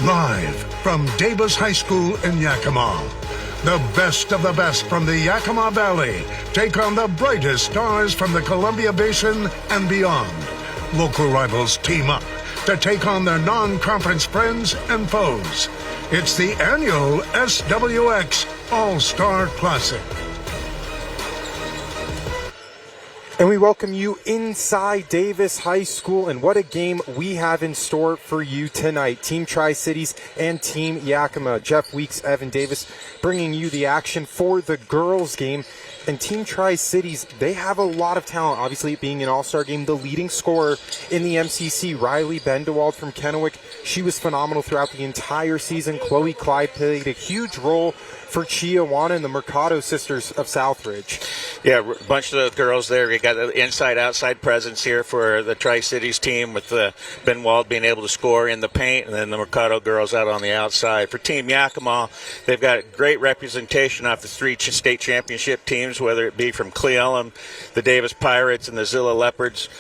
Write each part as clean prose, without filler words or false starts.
Live from Davis High School in Yakima. The best of the best from the Yakima Valley take on the brightest stars from the Columbia Basin and beyond. Local rivals team up to take on their non-conference friends and foes. It's the annual SWX All-Star Classic. And we welcome you inside Davis High School, and what a game we have in store for you tonight. Team Tri-Cities and Team Yakima. Jeff Weeks, Evan Davis bringing you the action for the girls game. And Team Tri-Cities, they have a lot of talent, obviously being an all-star game. The leading scorer in the MCC, Riley Bendewald from Kennewick, she was phenomenal throughout the entire season. Chloe Clyde played a huge role for Chiawana and the Mercado sisters of Southridge. Yeah, a bunch of the girls there. You got the inside-outside presence here for the Tri-Cities team with Benwald being able to score in the paint, and then the Mercado girls out on the outside. For Team Yakima, they've got great representation off the three state championship teams, whether it be from Cleellum, the Davis Pirates, and the Zilla Leopards.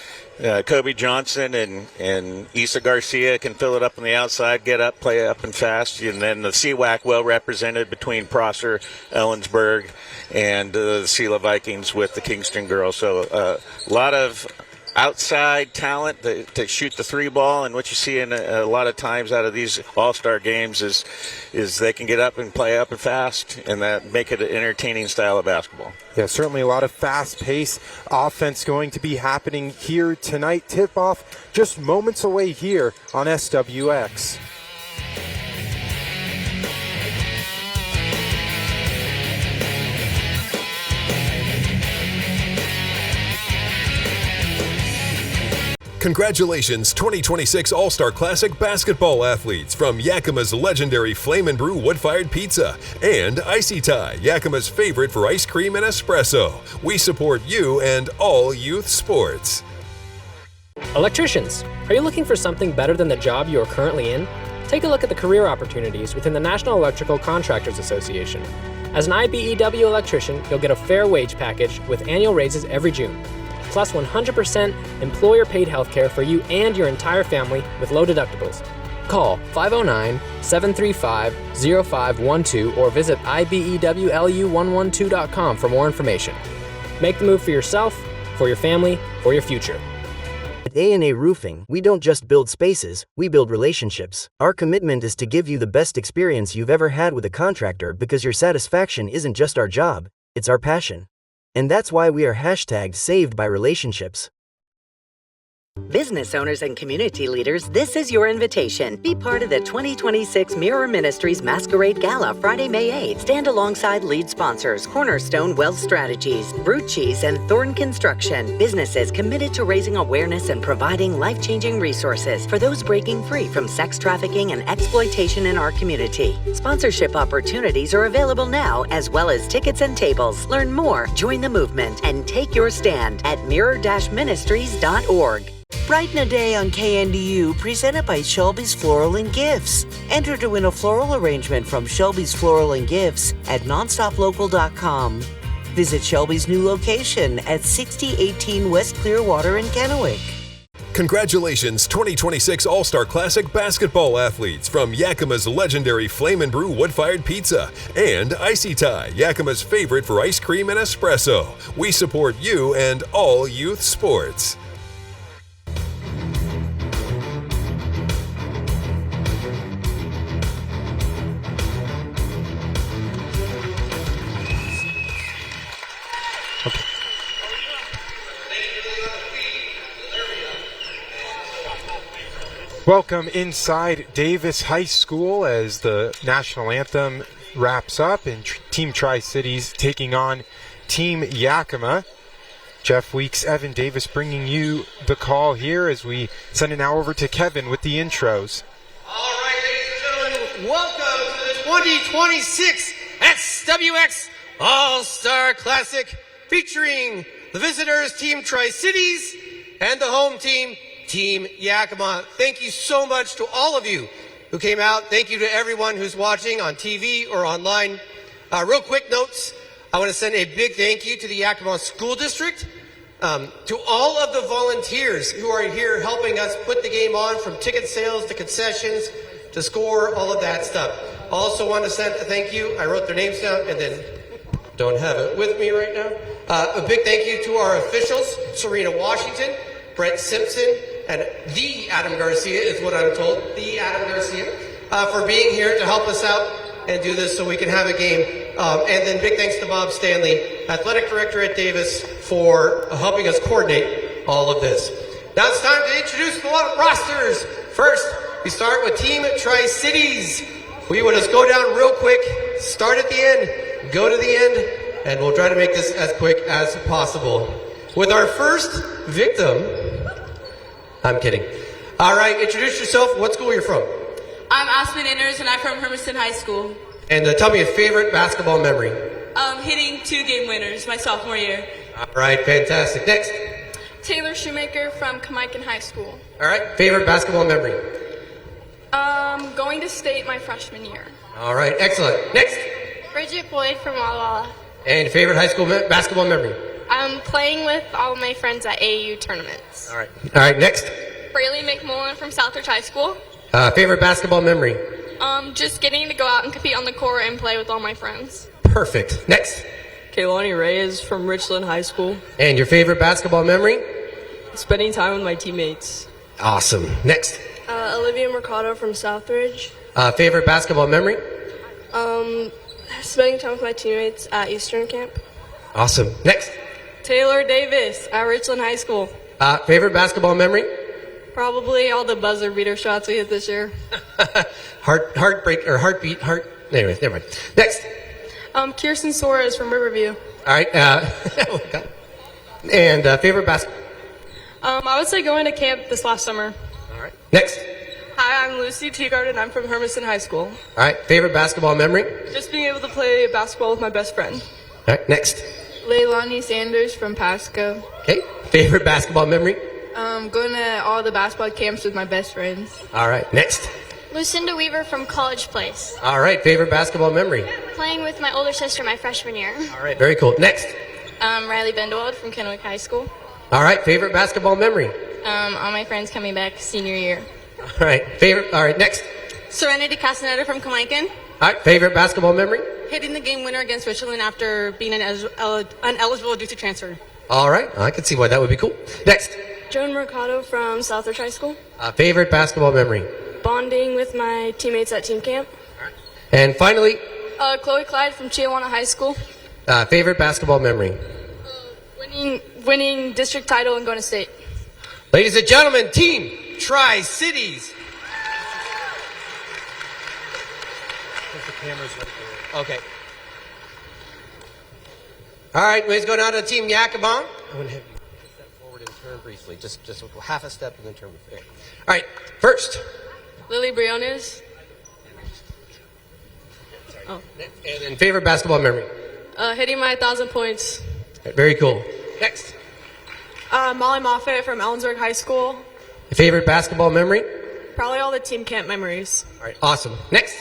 Kobe Johnson and Isa Garcia can fill it up on the outside, get up, play up and fast. And then the SWX well represented between Prosser, Ellensburg, and the Sela Vikings with the Kingston girls. So a lot of outside talent to shoot the three ball, and what you see in a lot of times out of these all-star games is they can get up and play up and fast, and that make it an entertaining style of basketball. Yeah, certainly a lot of fast-paced offense going to be happening here tonight. Tip-off just moments away here on SWX. Congratulations, 2026 All-Star Classic basketball athletes from Yakima's legendary Flame and Brew wood-fired pizza and Icy Tie, Yakima's favorite for ice cream and espresso. We support you and all youth sports. Electricians, are you looking for something better than the job you are currently in? Take a look at the career opportunities within the National Electrical Contractors Association. As an IBEW electrician, you'll get a fair wage package with annual raises every June, plus 100% employer-paid healthcare for you and your entire family with low deductibles. Call 509-735-0512 or visit ibewlu112.com for more information. Make the move for yourself, for your family, for your future. At A&A Roofing, we don't just build spaces, we build relationships. Our commitment is to give you the best experience you've ever had with a contractor, because your satisfaction isn't just our job, it's our passion. And that's why we are # saved by relationships. Business owners and community leaders, this is your invitation. Be part of the 2026 Mirror Ministries Masquerade Gala, Friday, May 8th. Stand alongside lead sponsors, Cornerstone Wealth Strategies, Brute Cheese, and Thorn Construction. Businesses committed to raising awareness and providing life-changing resources for those breaking free from sex trafficking and exploitation in our community. Sponsorship opportunities are available now, as well as tickets and tables. Learn more, join the movement, and take your stand at mirror-ministries.org. Brighten a day on KNDU, presented by Shelby's Floral and Gifts. Enter to win a floral arrangement from Shelby's Floral and Gifts at nonstoplocal.com. Visit Shelby's new location at 6018 West Clearwater in Kennewick. Congratulations, 2026 All-Star Classic basketball athletes from Yakima's legendary Flame and Brew wood-fired pizza and Icy Tie, Yakima's favorite for ice cream and espresso. We support you and all youth sports. Welcome inside Davis High School as the national anthem wraps up and Team Tri-Cities taking on Team Yakima. Jeff Weeks, Evan Davis bringing you the call here as we send it now over to Kevin with the intros. All right, ladies and gentlemen, welcome to the 2026 SWX All-Star Classic, featuring the visitors, Team Tri-Cities, and the home team, Team Yakima. Thank you so much to all of you who came out. Thank you to everyone who's watching on TV or online. Real quick notes. I want to send a big thank you to the Yakima School District, to all of the volunteers who are here helping us put the game on, from ticket sales to concessions to score, all of that stuff. Also want to send a thank you. I wrote their names down and then don't have it with me right now. A big thank you to our officials, Serena Washington, Brett Simpson, and the Adam Garcia is what I'm told, the Adam Garcia, for being here to help us out and do this so we can have a game. And then big thanks to Bob Stanley, Athletic Director at Davis, for helping us coordinate all of this. Now it's time to introduce the rosters. First, we start with Team Tri-Cities. We will just go down real quick, start at the end, go to the end, and we'll try to make this as quick as possible. With our first victim, I'm kidding. All right, introduce yourself. What school you're from? I'm Aspen Inners, and I'm from Hermiston High School. And tell me a favorite basketball memory. Hitting 2 game winners my sophomore year. All right, fantastic. Next. Taylor Shoemaker from Kamiakin High School. All right, favorite basketball memory. Going to state my freshman year. All right, excellent. Next. Bridget Boyd from Walla Walla. And favorite high school basketball memory. I'm playing with all of my friends at AAU tournaments. All right, next. Braylee McMullen from Southridge High School. Favorite basketball memory. Just getting to go out and compete on the court and play with all my friends. Perfect. Next. Kaylani Reyes from Richland High School. And your favorite basketball memory? Spending time with my teammates. Awesome. Next. Olivia Mercado from Southridge. Favorite basketball memory? Spending time with my teammates at Eastern Camp. Awesome. Next. Taylor Davis at Richland High School. Favorite basketball memory? Probably all the buzzer beater shots we hit this year. Heartbeat. Anyways, never mind. Next. Kirsten Suarez from Riverview. All right. And favorite basketball? I would say going to camp this last summer. All right. Next. Hi, I'm Lucy Teagard, and I'm from Hermiston High School. All right. Favorite basketball memory? Just being able to play basketball with my best friend. All right. Next. Leilani Sanders from Pasco. Okay. Favorite basketball memory? Going to all the basketball camps with my best friends. All right. Next. Lucinda Weaver from College Place. All right. Favorite basketball memory? Playing with my older sister my freshman year. All right. Very cool. Next. Riley Bendewald from Kennewick High School. All right. Favorite basketball memory? All my friends coming back senior year. All right. All right. Next. Serenity Castaneda from Kamiakin. All right. Favorite basketball memory? Hitting the game winner against Richland after being ineligible due to transfer. All right. I can see why that would be cool. Next. Joan Mercado from Southridge High School. Favorite basketball memory? Bonding with my teammates at team camp. And finally, Chloe Clyde from Chiawana High School. favorite basketball memory? Winning district title and going to state. Ladies and gentlemen, Team Tri-Cities. The camera's right there. Okay. All right, let's go down to Team Yakima. I'm going to have you step forward and turn briefly. Just half a step and then turn briefly. All right, first. Lily Briones. And then favorite basketball memory? Hitting my 1,000 points. Right, very cool. Next. Molly Moffitt from Ellensburg High School. Favorite basketball memory? Probably all the team camp memories. All right, awesome. Next.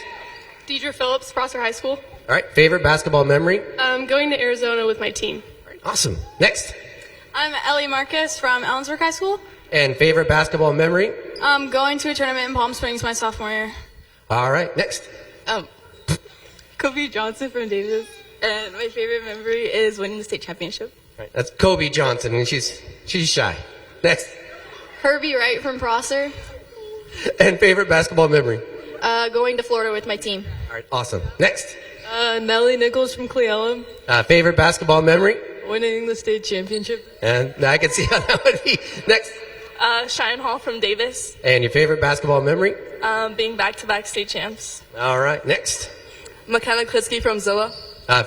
Deidre Phillips, Prosser High School. All right, favorite basketball memory? Going to Arizona with my team. All right, awesome. Next. I'm Ellie Marcus from Ellensburg High School. And favorite basketball memory? Going to a tournament in Palm Springs my sophomore year. All right, next. Kobe Johnson from Davis. And my favorite memory is winning the state championship. All right, that's Kobe Johnson, and she's shy. Next. Herbie Wright from Prosser. And favorite basketball memory? Going to Florida with my team. All right, awesome. Next. Nellie Nichols from Cleellum. Favorite basketball memory? Winning the state championship. And I can see how that would be. Next. Cheyenne Hall from Davis. And your favorite basketball memory? Being back-to-back state champs. All right, next. McKenna Klitsky from Zilla.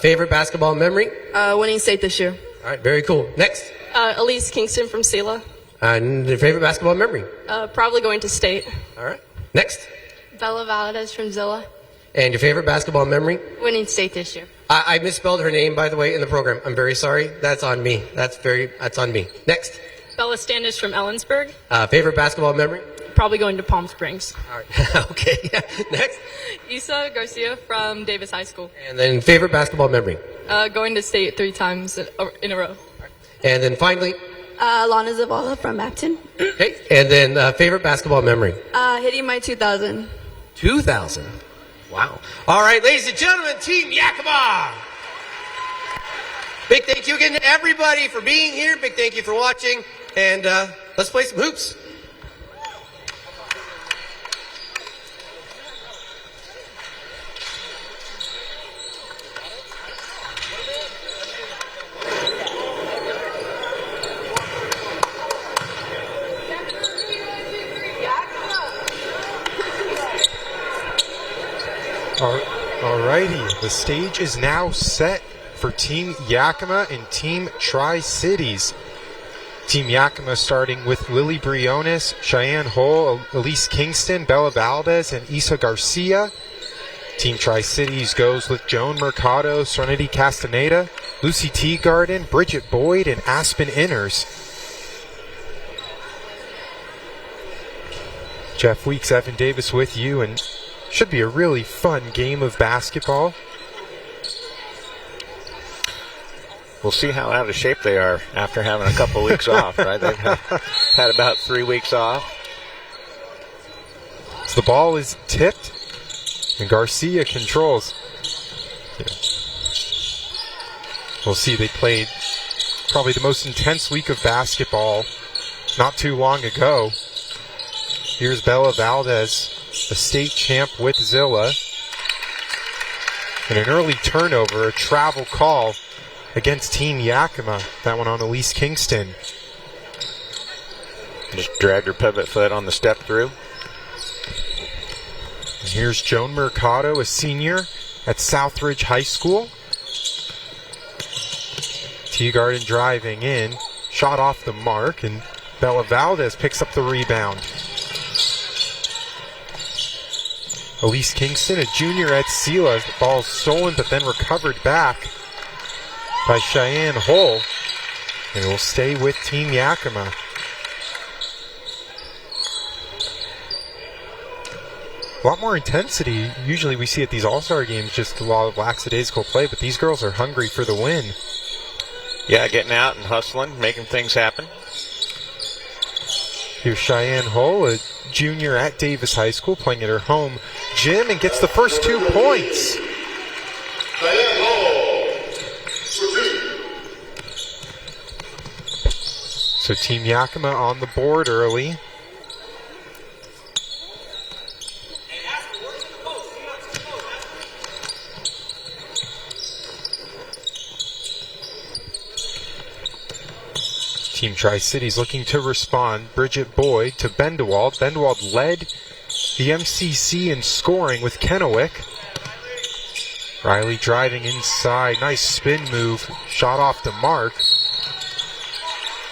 Favorite basketball memory? Winning state this year. All right, very cool. Next. Elise Kingston from Sela. And your favorite basketball memory? Probably going to state. All right. Next. Bella Valadez from Zilla. And your favorite basketball memory? Winning state this year. I misspelled her name, by the way, in the program. I'm very sorry. That's on me. That's on me. Next. Bella Standish from Ellensburg. Favorite basketball memory? Probably going to Palm Springs. All right. Okay. Yeah. Next. Isa Garcia from Davis High School. And then favorite basketball memory? Going to state 3 times in a row. And then finally? Lana Zavala from Mapton. Okay. And then favorite basketball memory? Hitting my 2,000. 2,000. Wow. All right, ladies and gentlemen, Team Yakima. Big thank you again to everybody for being here. Big thank you for watching. And let's play some hoops. Alrighty, the stage is now set for Team Yakima and Team Tri-Cities. Team Yakima starting with Lily Briones, Cheyenne Hull, Elise Kingston, Bella Valdez, and Isa Garcia. Team Tri-Cities goes with Joan Mercado, Serenity Castaneda, Lucy Teagarden, Bridget Boyd, and Aspen Inners. Jeff Weeks, Evan Davis with you, and should be a really fun game of basketball. We'll see how out of shape they are after having a couple weeks off, right? They've had about 3 weeks off. So the ball is tipped, and Garcia controls. We'll see, they played probably the most intense week of basketball not too long ago. Here's Bella Valdez, a state champ with Zilla. And an early turnover, a travel call against Team Yakima. That one on Elise Kingston. Just dragged her pivot foot on the step through. And here's Joan Mercado, a senior at Southridge High School. Teagarden driving in, shot off the mark, and Bella Valdez picks up the rebound. Elise Kingston, a junior at Sela. The ball's stolen but then recovered back by Cheyenne Hull. And will stay with Team Yakima. A lot more intensity. Usually we see at these all-star games just a lot of lackadaisical play, but these girls are hungry for the win. Yeah, getting out and hustling, making things happen. Here's Cheyenne Hull, a junior at Davis High School, playing at her home gym, and gets the first 2 points. Cheyenne Hull for 2. So Team Yakima on the board early. Team Tri-Cities looking to respond. Bridget Boyd to Bendewald. Bendewald led the MCC in scoring with Kennewick. Riley driving inside. Nice spin move. Shot off the mark.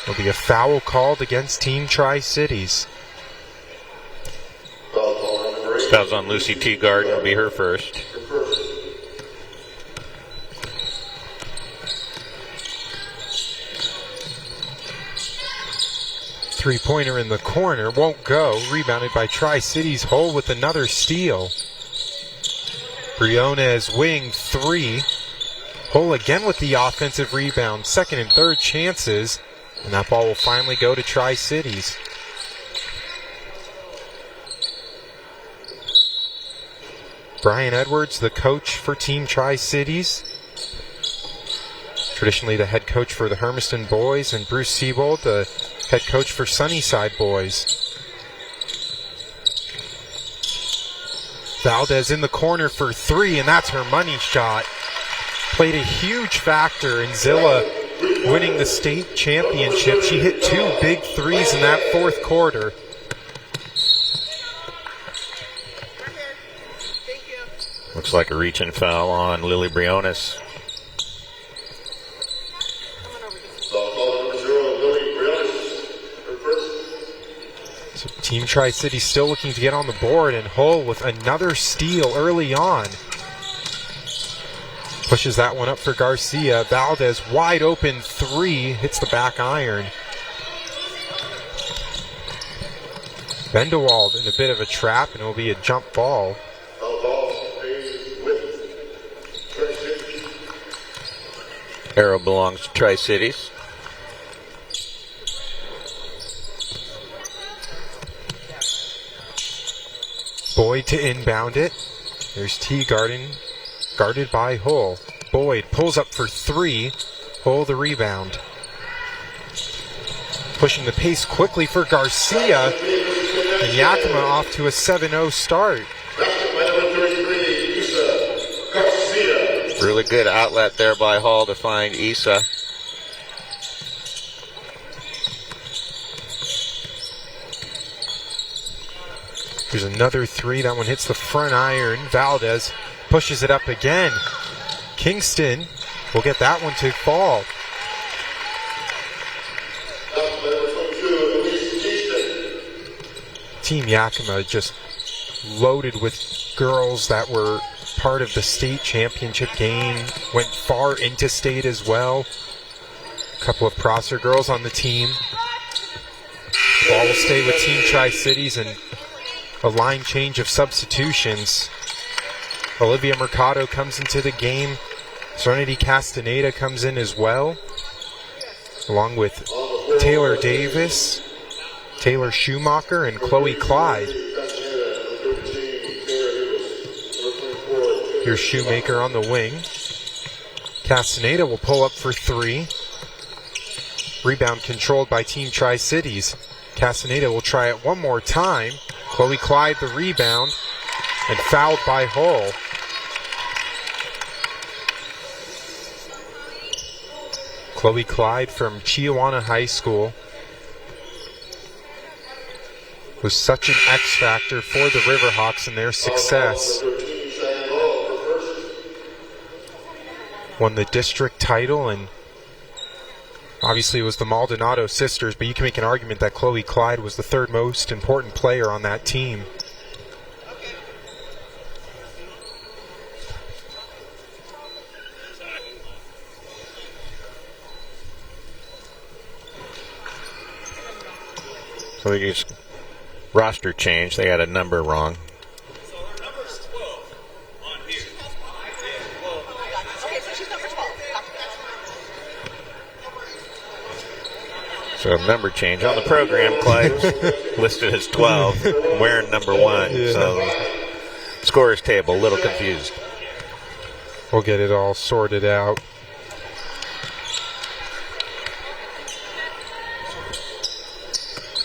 There'll be a foul called against Team Tri-Cities. Fouls on Lucy Teagarden will be her first. Three-pointer in the corner, won't go. Rebounded by Tri-Cities. Hull with another steal. Briones wing 3. Hull again with the offensive rebound. Second and third chances. And that ball will finally go to Tri-Cities. Brian Edwards, the coach for Team Tri-Cities. Traditionally the head coach for the Hermiston boys, and Bruce Siebold, the head coach for Sunnyside boys. Valdez in the corner for 3, and that's her money shot. Played a huge factor in Zilla winning the state championship. She hit 2 big threes in that fourth quarter. Looks like a reach-in foul on Lily Briones. So Team Tri-City still looking to get on the board, and Hull with another steal early on. Pushes that one up for Garcia. Valdez wide open 3, hits the back iron. Bendewald in a bit of a trap, and it will be a jump ball. Arrow belongs to Tri-Cities. Boyd to inbound it. There's Teagarden, guarded by Hull. Boyd pulls up for three. Hull the rebound. Pushing the pace quickly for Garcia. And Yakima off to a 7-0 start. Really good outlet there by Hall to find Issa. There's another three. That one hits the front iron. Valdez pushes it up again. Kingston will get that one to fall. Team Yakima just loaded with girls that were part of the state championship game, went far into state as well. A couple of Prosser girls on the team. Ball will stay with Team Tri-Cities, and a line change of substitutions. Olivia Mercado comes into the game. Serenity Castaneda comes in as well, along with Taylor Davis, Taylor Schumacher, and Chloe Clyde. Here's Shoemaker on the wing. Castaneda will pull up for three. Rebound controlled by Team Tri-Cities. Castaneda will try it one more time. Chloe Clyde the rebound, and fouled by Hull. Chloe Clyde from Chiawana High School was such an X factor for the Riverhawks and their success. Won the district title, and obviously it was the Maldonado sisters, but you can make an argument that Chloe Clyde was the third most important player on that team. So they just roster change. They had a number wrong. So number change on the program. Clyde's listed as 12, wearing number 1. Yeah. So scorer's table, a little confused. We'll get it all sorted out.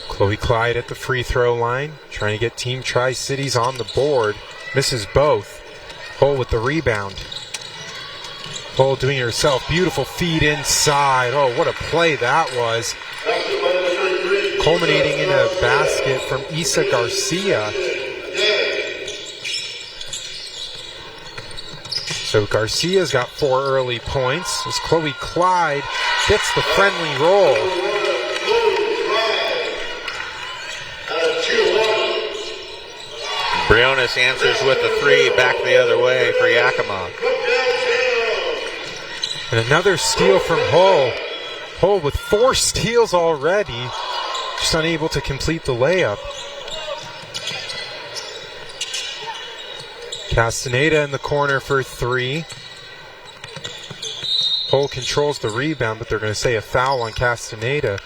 Chloe Clyde at the free throw line, trying to get Team Tri-Cities on the board. Misses both. Hull with the rebound. Hull doing it herself. Beautiful feed inside. Oh, what a play that was. Culminating in a basket from Issa Garcia. So Garcia's got 4 early points as Chloe Clyde gets the friendly roll. Briones answers with a 3, back the other way for Yakima. And another steal from Hull. Hull with 4 steals already. Just unable to complete the layup. Castaneda in the corner for 3. Hull controls the rebound, but they're going to say a foul on Castaneda.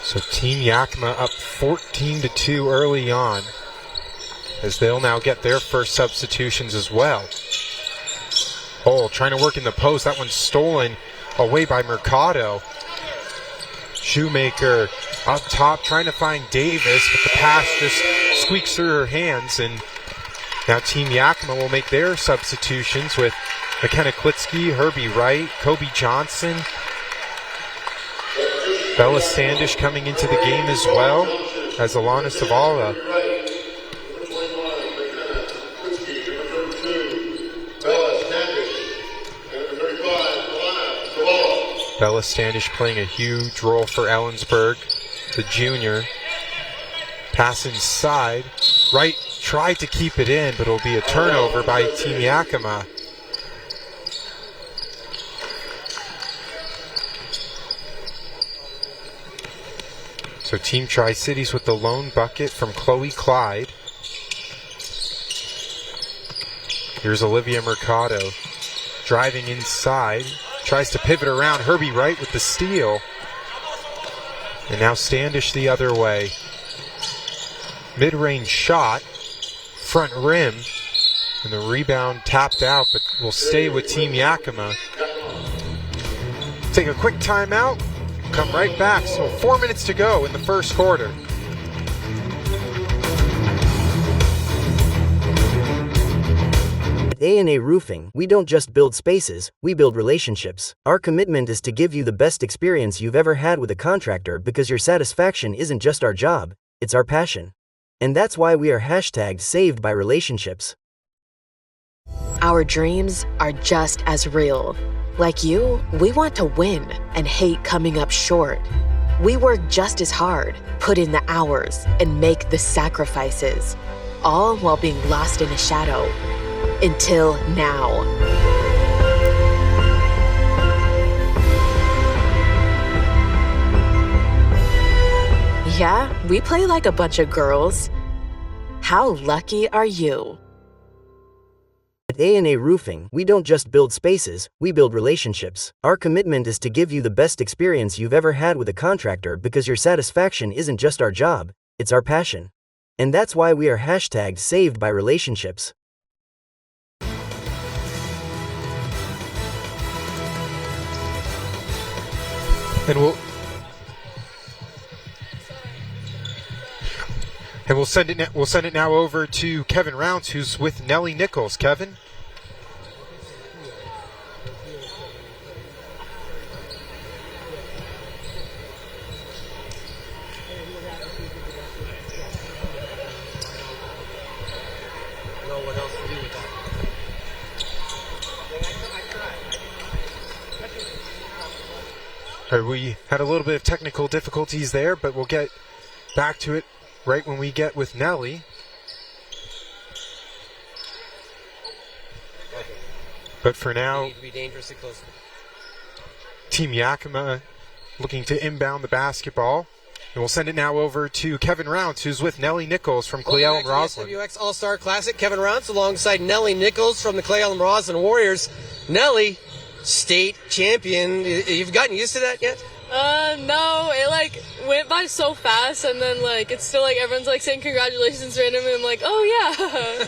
So Team Yakima up 14-2 early on, as they'll now get their first substitutions as well. Hull trying to work in the post. That one's stolen away by Mercado. Shoemaker up top trying to find Davis, but the pass just squeaks through her hands. And now Team Yakima will make their substitutions with McKenna Klitsky, Herbie Wright, Kobe Johnson, Bella Standish coming into the game as well as Alana Savala. Bella Standish playing a huge role for Ellensburg, the junior. Pass inside. Wright tried to keep it in, but it'll be a turnover by Team Yakima. So So Team Tri-Cities with the lone bucket from Chloe Clyde. Here's Olivia Mercado driving inside. Tries to pivot around. Herbie Wright with the steal. And now Standish the other way. Mid-range shot. Front rim. And the rebound tapped out, but will stay with Team Yakima. Take a quick timeout. Come right back. So 4 minutes to go in the first quarter. At A&A Roofing, we don't just build spaces, we build relationships. Our commitment is to give you the best experience you've ever had with a contractor because your satisfaction isn't just our job, it's our passion. And that's why we are hashtagged Saved by Relationships. Our dreams are just as real. Like you, we want to win and hate coming up short. We work just as hard, put in the hours, and make the sacrifices, all while being lost in a shadow. Until now. Yeah, we play like a bunch of girls. How lucky are you? At A&A Roofing, we don't just build spaces, we build relationships. Our commitment is to give you the best experience you've ever had with a contractor because your satisfaction isn't just our job, it's our passion. And that's why we are hashtagged Saved by Relationships. And we'll send it now over to Kevin Rounce, who's with Nellie Nichols. Kevin. We had a little bit of technical difficulties there, but we'll get back to it right when we get with Nellie. But for now, Team Yakima looking to inbound the basketball. And we'll send it now over to Kevin Rounce, who's with Nellie Nichols from Clay Elum Roslyn. SWX All-Star Classic. Kevin Rounce alongside Nellie Nichols from the Clay Elum Roslyn Warriors. Nellie, state champion. You've gotten used to that yet? No, it went by so fast, and then it's still everyone's saying congratulations randomly. I'm like, oh yeah.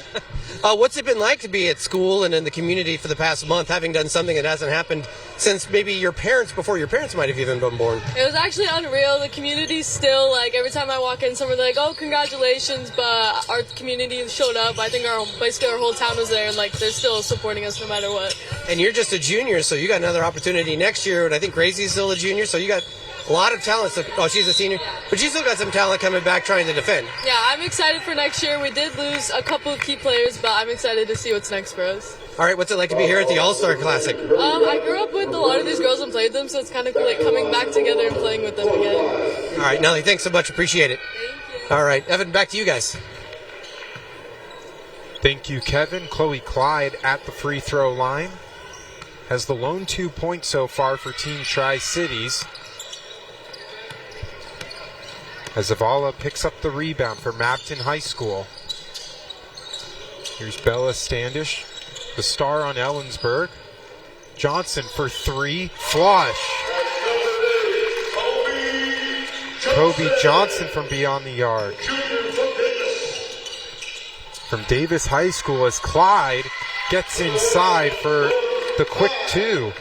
What's it been like to be at school and in the community for the past month, having done something that hasn't happened since maybe before your parents might have even been born? It was actually unreal. The community's still every time I walk in, someone's like, oh, congratulations, but our community showed up. I think basically our whole town was there, and they're still supporting us no matter what. And you're just a junior, so you got another opportunity next year, and I think Gracie's still a junior, so you got a lot of talent. Oh, she's a senior, but she's still got some talent coming back trying to defend. Yeah, I'm excited for next year. We did lose a couple of key players, but I'm excited to see what's next for us. All right, what's it like to be here at the All-Star Classic? I grew up with a lot of these girls and played them, so it's kind of cool coming back together and playing with them again. All right, Nellie, thanks so much. Appreciate it. Thank you. All right, Evan, back to you guys. Thank you, Kevin. Chloe Clyde at the free throw line has the lone 2 points so far for Team Tri-Cities. As Zavala picks up the rebound for Mabton High School. Here's Bella Standish, the star on Ellensburg. Johnson for three, flush. Kobe Johnson from beyond the yard. From Davis High School as Clyde gets inside for the quick two.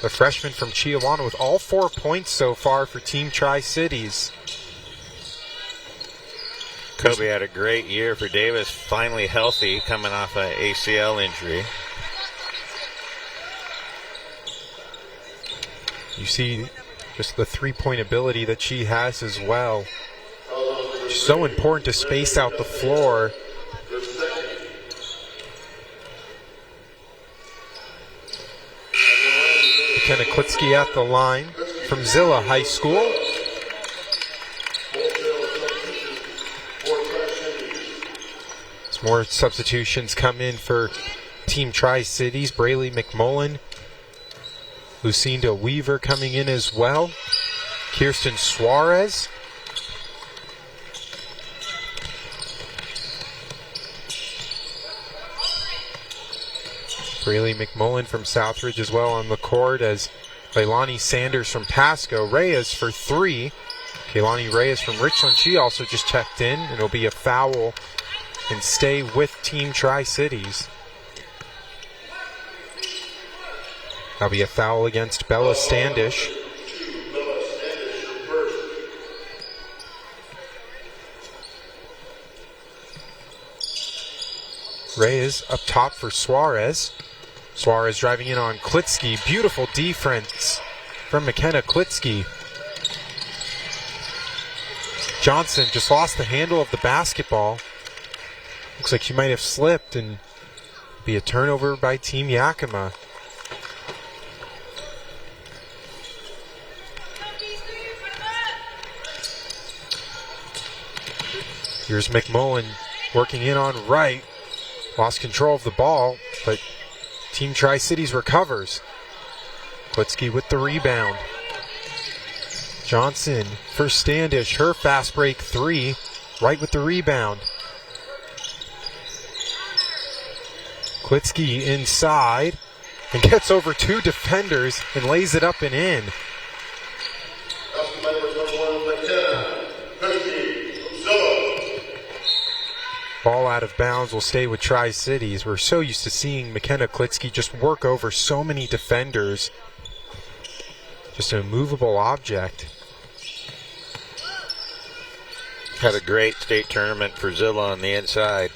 The freshman from Chiawana with all 4 points so far for Team Tri-Cities. Kobe had a great year for Davis, finally healthy, coming off an ACL injury. You see just the three-point ability that she has as well. So important to space out the floor. McKenna Klitsky at the line from Zilla High School. As more substitutions come in for Team Tri-Cities, Braylee McMullen Lucinda Weaver coming in as well. Kirsten Suarez. Braylee McMullen from Southridge as well on the court, as Leilani Sanders from Pasco. Reyes for 3. Kaylani Reyes from Richland, she also just checked in, and it'll be a foul and stay with Team Tri-Cities. That'll be a foul against Bella Standish. Reyes up top for Suarez. Suarez driving in on Klitsky. Beautiful defense from McKenna Klitsky. Johnson just lost the handle of the basketball. Looks like she might have slipped, and be a turnover by Team Yakima. Here's McMullen working in on right. Lost control of the ball, but Team Tri-Cities recovers. Klitsky with the rebound. Johnson for Standish, her fast break 3, right with the rebound. Klitsky inside and gets over 2 defenders and lays it up and in. Ball out of bounds will stay with Tri-Cities. We're so used to seeing McKenna Klitsky just work over so many defenders. Just an immovable object. Had a great state tournament for Zilla on the inside.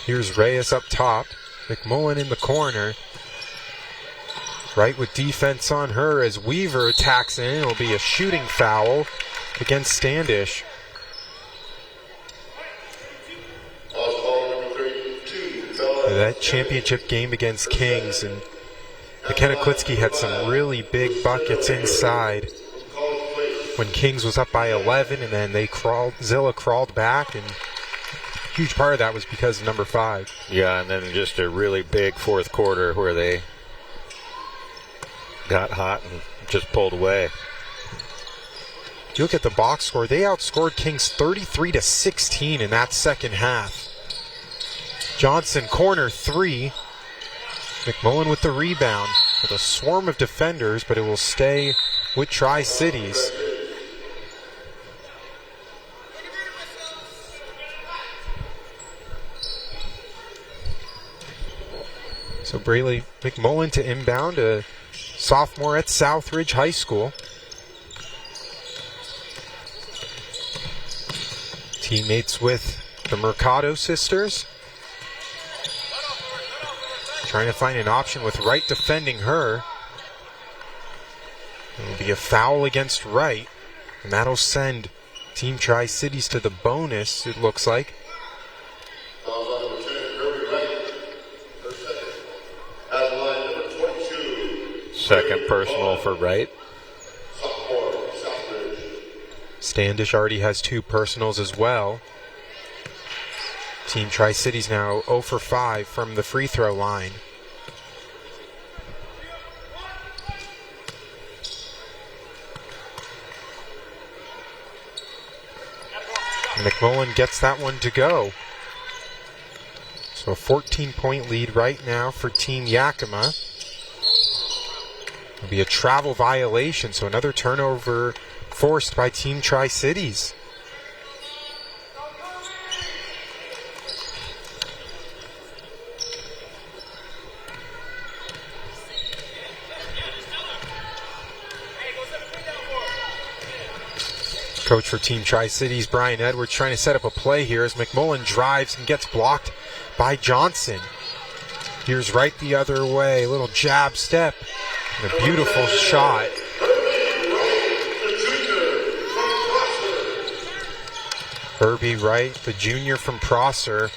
Here's Reyes up top. McMullen in the corner. Right with defense on her as Weaver attacks in. It'll be a shooting foul against Standish. That championship game against Kings, and McKenna Klitsky had some really big buckets inside when Kings was up by 11, and then Zilla crawled back, and a huge part of that was because of number 5. Yeah, and then just a really big fourth quarter where they got hot and just pulled away. You look at the box score, they outscored Kings 33-16 in that second half. Johnson, corner 3. McMullen with the rebound with a swarm of defenders, but it will stay with Tri-Cities. So Braylee McMullen to inbound, a sophomore at Southridge High School. Teammates with the Mercado sisters. Trying to find an option with Wright defending her. It'll be a foul against Wright, and that'll send Team Tri-Cities to the bonus, it looks like. Second personal for Wright. Standish already has 2 personals as well. Team Tri-Cities now 0 for 5 from the free throw line. And McMullen gets that one to go. So a 14-point lead right now for Team Yakima. It'll be a travel violation, so another turnover forced by Team Tri-Cities. Coach for Team Tri-Cities, Brian Edwards, trying to set up a play here as McMullen drives and gets blocked by Johnson. Here's Wright the other way, a little jab step, and a beautiful shot. Herbie Wright, the junior from Prosser.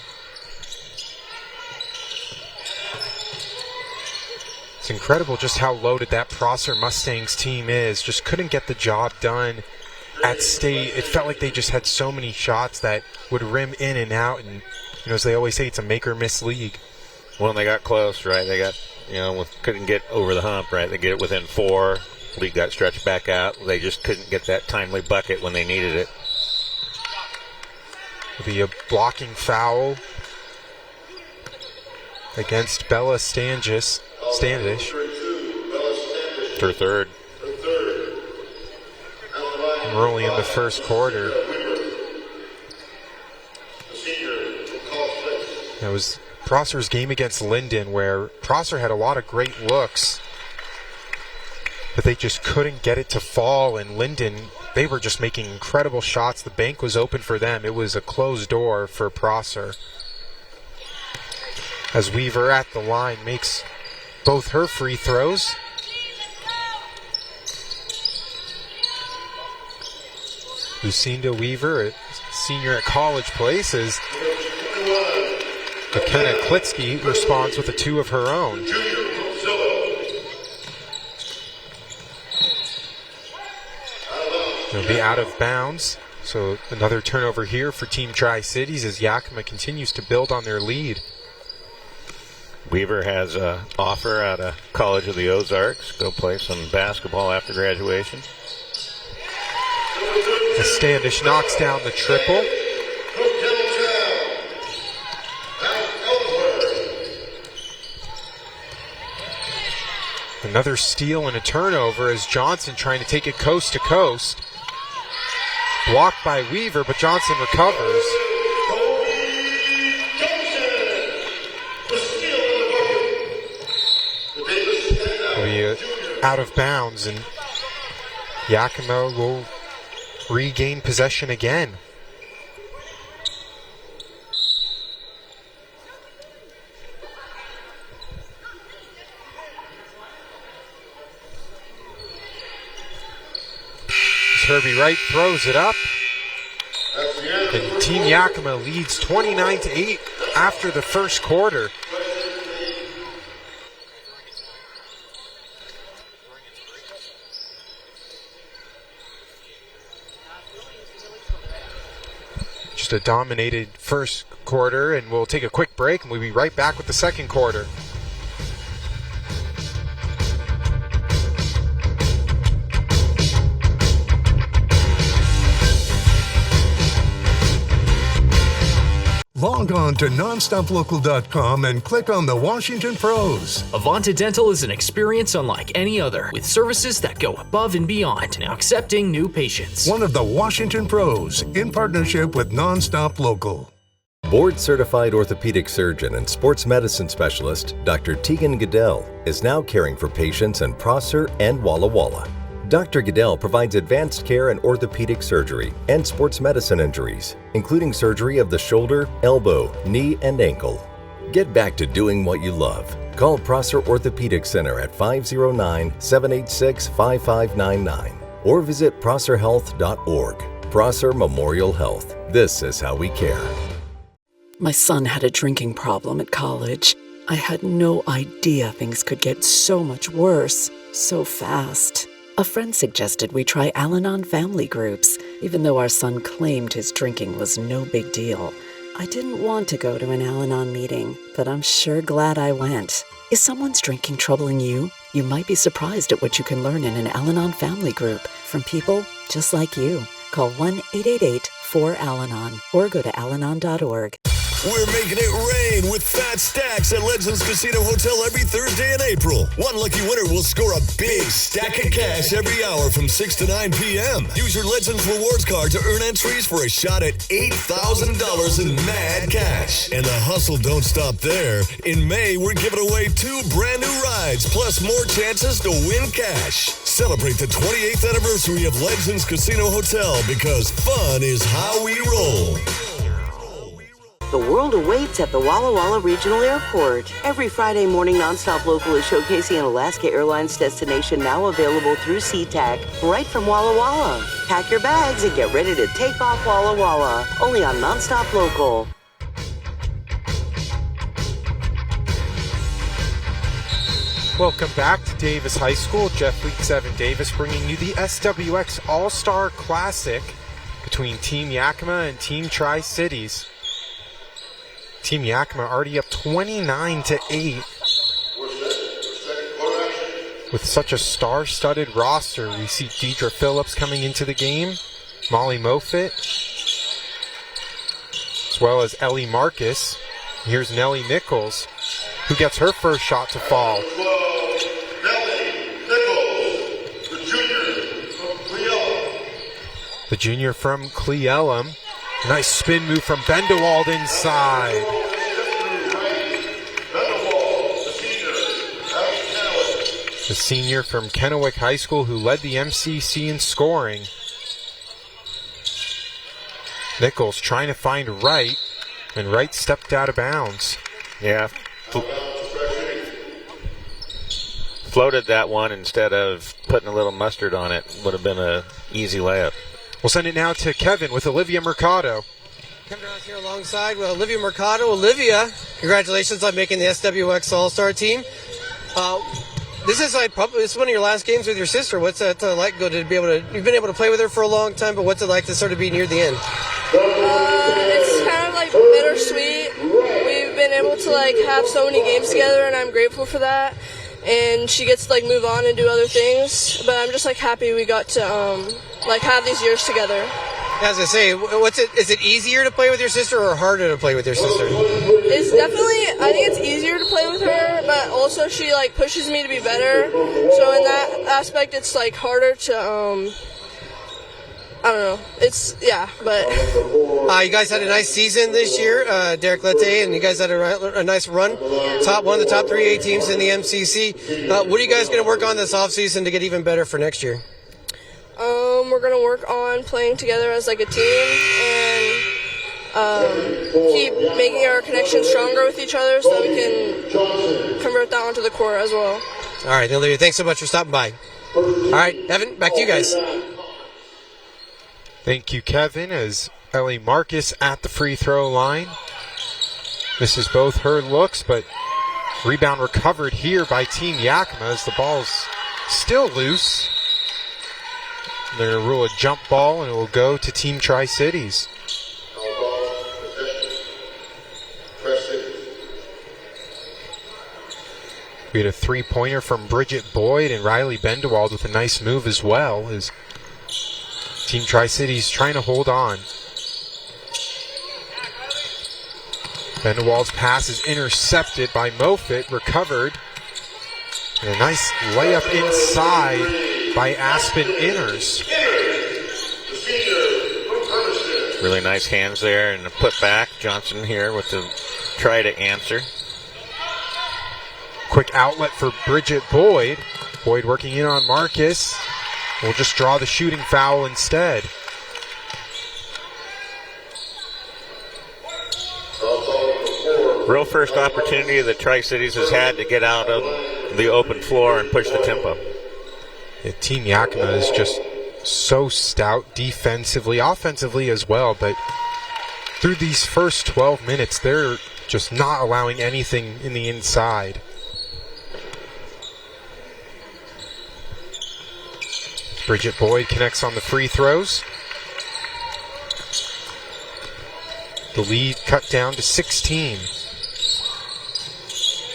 It's incredible just how loaded that Prosser Mustangs team is. Just couldn't get the job done at state. It felt like they just had so many shots that would rim in and out. And, you know, as they always say, it's a make or miss league. When they got close, right? They got, couldn't get over the hump, right? They get it within 4. League got stretched back out. They just couldn't get that timely bucket when they needed it. It'll be a blocking foul against Bella Standish. Her third. We're only in the first quarter. That was Prosser's game against Linden, where Prosser had a lot of great looks, but they just couldn't get it to fall. And Linden, they were just making incredible shots. The bank was open for them. It was a closed door for Prosser. As Weaver at the line makes both her free throws. Lucinda Weaver, a senior at College Place, as McKenna Klitsky responds with a 2 of her own. It'll be out of bounds. So another turnover here for Team Tri-Cities as Yakima continues to build on their lead. Weaver has an offer out of College of the Ozarks. Go play some basketball after graduation. As Standish knocks down the triple. Another steal and a turnover as Johnson trying to take it coast to coast. Blocked by Weaver, but Johnson recovers. Will be out of bounds, and Yakima will regain possession again. Herbie Wright throws it up, and Team Yakima leads 29-8 after the first quarter. Just a dominated first quarter, and we'll take a quick break, and we'll be right back with the second quarter. Log on to nonstoplocal.com and click on the Washington Pros. Avanta Dental is an experience unlike any other, with services that go above and beyond, now accepting new patients. One of the Washington Pros, in partnership with Nonstop Local. Board-certified orthopedic surgeon and sports medicine specialist, Dr. Tegan Goodell, is now caring for patients in Prosser and Walla Walla. Dr. Goodell provides advanced care in orthopedic surgery and sports medicine injuries, including surgery of the shoulder, elbow, knee, and ankle. Get back to doing what you love. Call Prosser Orthopedic Center at 509-786-5599 or visit prosserhealth.org. Prosser Memorial Health. This is how we care. My son had a drinking problem at college. I had no idea things could get so much worse, so fast. A friend suggested we try Al-Anon family groups, even though our son claimed his drinking was no big deal. I didn't want to go to an Al-Anon meeting, but I'm sure glad I went. Is someone's drinking troubling you? You might be surprised at what you can learn in an Al-Anon family group from people just like you. Call 1-888-4AL-ANON or go to alanon.org. We're making it rain with fat stacks at Legends Casino Hotel every Thursday in April. One lucky winner will score a big stack of cash every hour from 6 to 9 p.m. Use your Legends Rewards card to earn entries for a shot at $8,000 in mad cash. And the hustle don't stop there. In May, we're giving away 2 brand new rides, plus more chances to win cash. Celebrate the 28th anniversary of Legends Casino Hotel, because fun is how we roll. The world awaits at the Walla Walla Regional Airport. Every Friday morning, Nonstop Local is showcasing an Alaska Airlines destination now available through SeaTac, right from Walla Walla. Pack your bags and get ready to take off Walla Walla, only on Nonstop Local. Welcome back to Davis High School. Jeff Weeks, Evan Davis bringing you the SWX All-Star Classic between Team Yakima and Team Tri-Cities. Team Yakima already up 29-8. With such a star-studded roster, we see Deidre Phillips coming into the game, Molly Moffitt, as well as Ellie Marcus. Here's Nellie Nichols, who gets her first shot to fall. The junior from Cleellum. Nice spin move from Bendewald inside. The senior from Kennewick High School who led the MCC in scoring. Nichols trying to find Wright, and Wright stepped out of bounds. Yeah. Floated that one instead of putting a little mustard on it. Would have been an easy layup. We'll send it now to Kevin with Olivia Mercado. Kevin Ross here alongside with Olivia Mercado. Olivia, congratulations on making the SWX All-Star team. This is one of your last games with your sister. What's that like? You've been able to play with her for a long time, but what's it like to sort of be near the end? It's kind of like bittersweet. We've been able to have so many games together, and I'm grateful for that. And she gets to move on and do other things, but I'm just happy we got to have these years together. As I say, is it easier to play with your sister or harder to play with your sister? It's definitely, I think it's easier to play with her, but also she pushes me to be better. So in that aspect, it's harder to, I don't know. But. You guys had a nice season this year, Derek Lette, and you guys had a nice run. One of the top 3A teams in the MCC. What are you guys going to work on this offseason to get even better for next year? We're going to work on playing together as a team and keep making our connection stronger with each other so that we can convert that onto the court as well. All right, Olivia, thanks so much for stopping by. All right, Evan, back to you guys. Thank you, Kevin, as Ellie Marcus at the free throw line. Misses both her looks, but rebound recovered here by Team Yakima as the ball's still loose. They're going to rule a jump ball, and it will go to Team Tri-Cities. We had a three-pointer from Bridget Boyd and Riley Bendewald with a nice move as well as Team Tri-Cities trying to hold on. Bendewald's pass is intercepted by Moffitt, recovered. And a nice layup inside by Aspen Inners. Really nice hands there and a put back. Johnson here with the try to answer. Quick outlet for Bridget Boyd. Boyd working in on Marcus. We'll just draw the shooting foul instead. Real first opportunity that Tri-Cities has had to get out of the open floor and push the tempo. Yeah, Team Yakima is just so stout defensively, offensively as well, but through these first 12 minutes, they're just not allowing anything in the inside. Bridget Boyd connects on the free throws. The lead cut down to 16.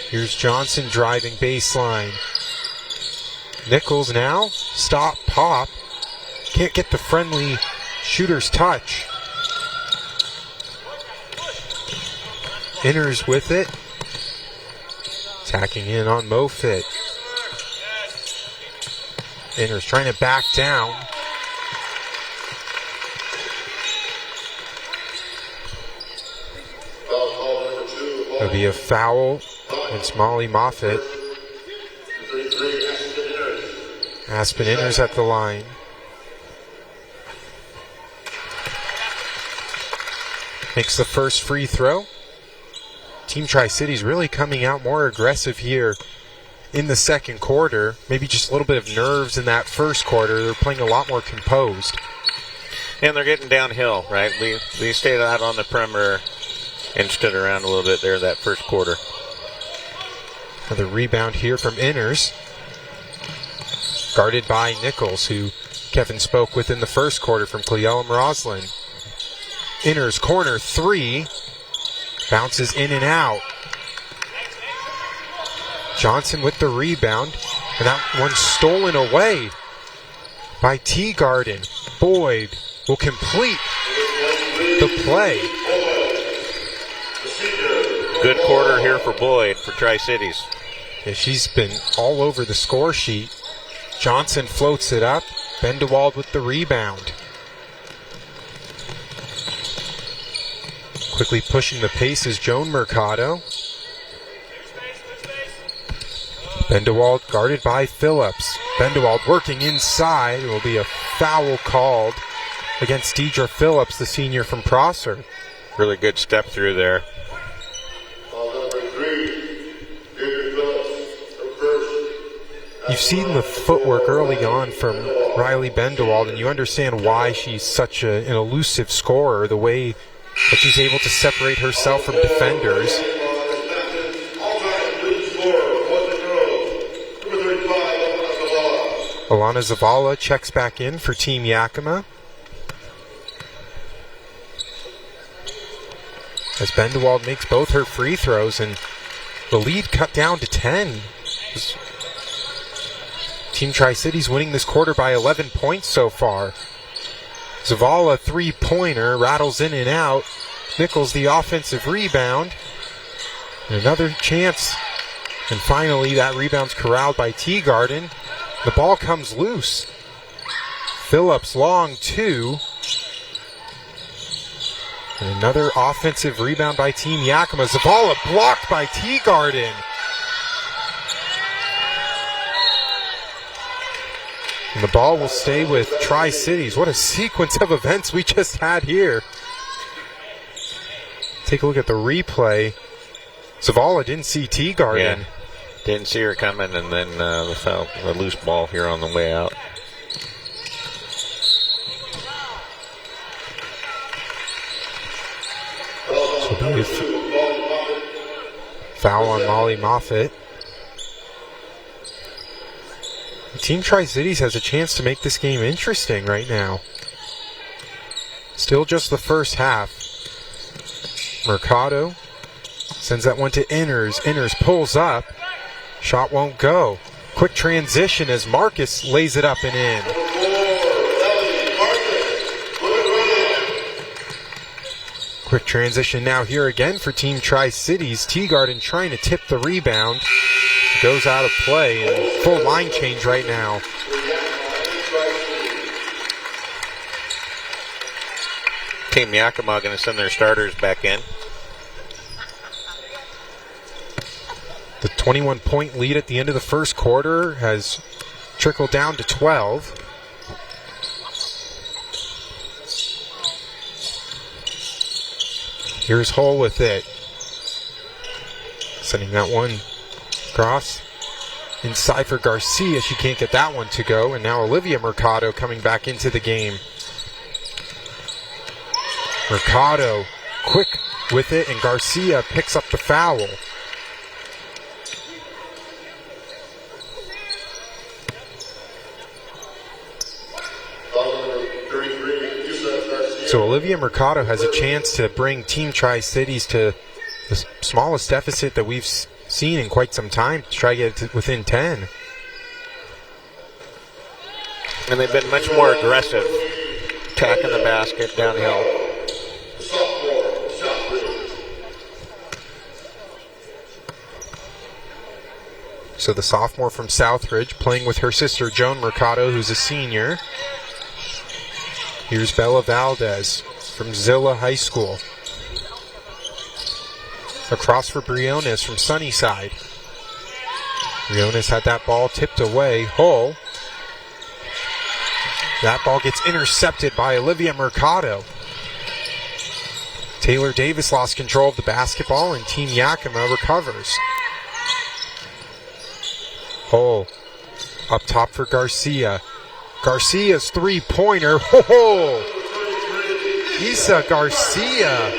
Here's Johnson driving baseline. Nichols now, stop, pop. Can't get the friendly shooter's touch. Inners with it. Attacking in on Moffitt. Inners trying to back down. There'll be a foul against Molly Moffitt. Aspen Inners at the line. Makes the first free throw. Team Tri-Cities really coming out more aggressive here in the second quarter. Maybe just a little bit of nerves in that first quarter. They're playing a lot more composed. And they're getting downhill, right? We stayed out on the perimeter and stood around a little bit there that first quarter. Another rebound here from Inners. Guarded by Nichols, who Kevin spoke with in the first quarter from Cleellum Roslyn. Inners corner three. Bounces in and out. Johnson with the rebound. And that one's stolen away by Teagarden. Boyd will complete the play. Good quarter here for Boyd for Tri-Cities. Yeah, she's been all over the score sheet. Johnson floats it up. Bendewald with the rebound. Quickly pushing the pace is Joan Mercado. Bendewald guarded by Phillips. Bendewald working inside. It will be a foul called against Deidre Phillips, the senior from Prosser. Really good step through there. You've seen the footwork early on from Riley Bendewald, and you understand why she's such an elusive scorer, the way that she's able to separate herself from defenders. Alana Zavala checks back in for Team Yakima. As Bendewald makes both her free throws, and the lead cut down to 10. Team Tri-Cities winning this quarter by 11 points so far. Zavala three-pointer, rattles in and out. Nichols the offensive rebound. And another chance. And finally that rebound's corralled by Teagarden. The ball comes loose. Phillips long two. And another offensive rebound by Team Yakima. Zavala blocked by Teagarden. And the ball will stay with Tri-Cities. What a sequence of events we just had here. Take a look at the replay. Zavala didn't see Teagarden. Yeah, didn't see her coming, and then the loose ball here on the way out. So foul on Molly Moffitt. Team Tri-Cities has a chance to make this game interesting right now. Still just the first half. Mercado sends that one to Inners. Inners pulls up. Shot won't go. Quick transition as Marcus lays it up and in. Quick transition now here again for Team Tri-Cities. Teagarden trying to tip the rebound. Goes out of play, and full line change right now. Team Yakima going to send their starters back in. The 21-point lead at the end of the first quarter has trickled down to 12. Here's Hull with it. Sending that one cross inside for Garcia. She can't get that one to go. And now Olivia Mercado coming back into the game. Mercado quick with it, and Garcia picks up the foul. So Olivia Mercado has a chance to bring Team Tri-Cities to the smallest deficit that we've seen in quite some time, to try to get it to within 10. And they've been much more aggressive, attacking the basket downhill. So the sophomore from Southridge playing with her sister Joan Mercado, who's a senior. Here's Bella Valdez from Zilla High School. Across for Briones from Sunnyside. Briones had that ball tipped away. Hull. That ball gets intercepted by Olivia Mercado. Taylor Davis lost control of the basketball, and Team Yakima recovers. Hull up top for Garcia. Garcia's three-pointer. Ho-ho! Isa Garcia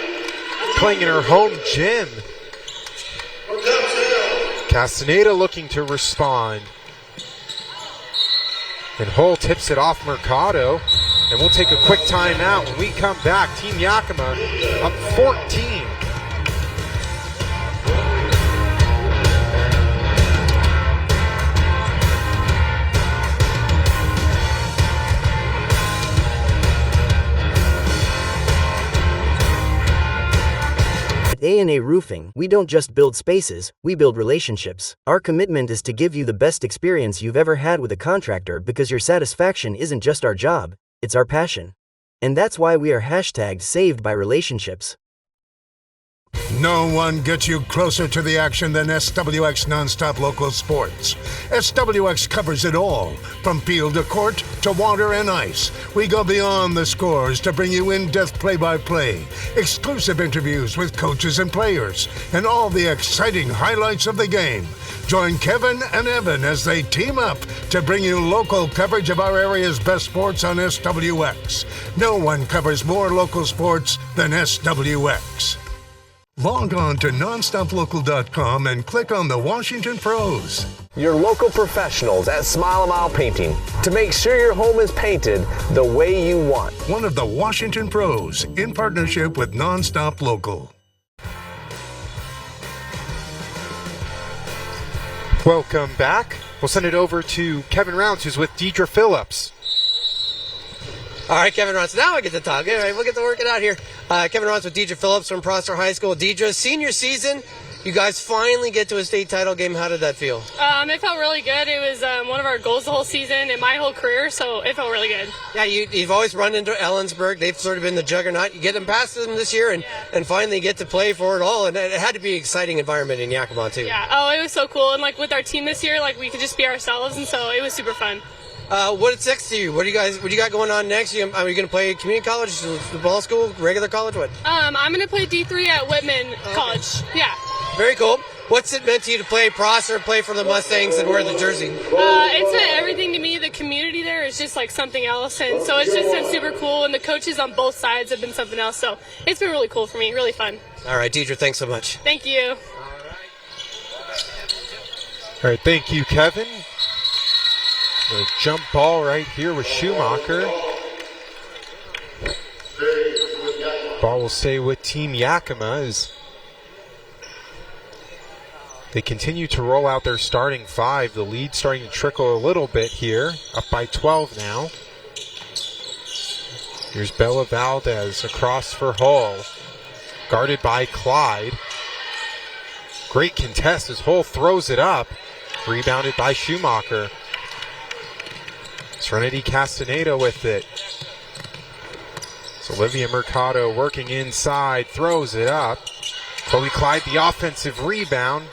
playing in her home gym. Castaneda looking to respond. And Hull tips it off Mercado. And we'll take a quick timeout. When we come back, Team Yakima up 14. A&A Roofing, we don't just build spaces, we build relationships. Our commitment is to give you the best experience you've ever had with a contractor because your satisfaction isn't just our job, it's our passion. And that's why we are # saved by relationships. No one gets you closer to the action than SWX Nonstop Local Sports. SWX covers it all, from field to court to water and ice. We go beyond the scores to bring you in-depth play-by-play, exclusive interviews with coaches and players, and all the exciting highlights of the game. Join Kevin and Evan as they team up to bring you local coverage of our area's best sports on SWX. No one covers more local sports than SWX. Log on to nonstoplocal.com and click on the Washington Pros. Your local professionals at Smile a Mile Painting to make sure your home is painted the way you want. One of the Washington Pros in partnership with Nonstop Local. Welcome back. We'll send it over to Kevin Rounds, who's with Deidre Phillips. All right, Kevin Rounds. Now I get to talk. All right, we'll get to work it out here. Kevin Rounds with Deidre Phillips from Prosser High School. Deidre, senior season, you guys finally get to a state title game. How did that feel? It felt really good. It was one of our goals the whole season and my whole career, so it felt really good. Yeah, you've always run into Ellensburg. They've sort of been the juggernaut. You get them past them this year and finally get to play for it all. And it had to be an exciting environment in Yakima, too. Yeah, oh, it was so cool. And, with our team this year, we could just be ourselves, and so it was super fun. What's next to you? What do you got going on next? Are you going to play community college, football school, regular college? What? I'm going to play D3 at Whitman College. Yeah. Very cool. What's it meant to you to play Prosser, play for the Mustangs, and wear the jersey? It's everything to me. The community there is just something else, and so it's just been super cool. And the coaches on both sides have been something else, so it's been really cool for me. Really fun. All right, Deidre, thanks so much. Thank you. All right, thank you, Kevin. The jump ball right here with Schumacher. Ball will stay with Team Yakima as they continue to roll out their starting five. The lead starting to trickle a little bit here, up by 12 now. Here's Bella Valdez across for Hull, guarded by Clyde. Great contest as Hull throws it up, rebounded by Schumacher. Serenity Castaneda with it. So Olivia Mercado working inside, throws it up. Chloe Clyde the offensive rebound.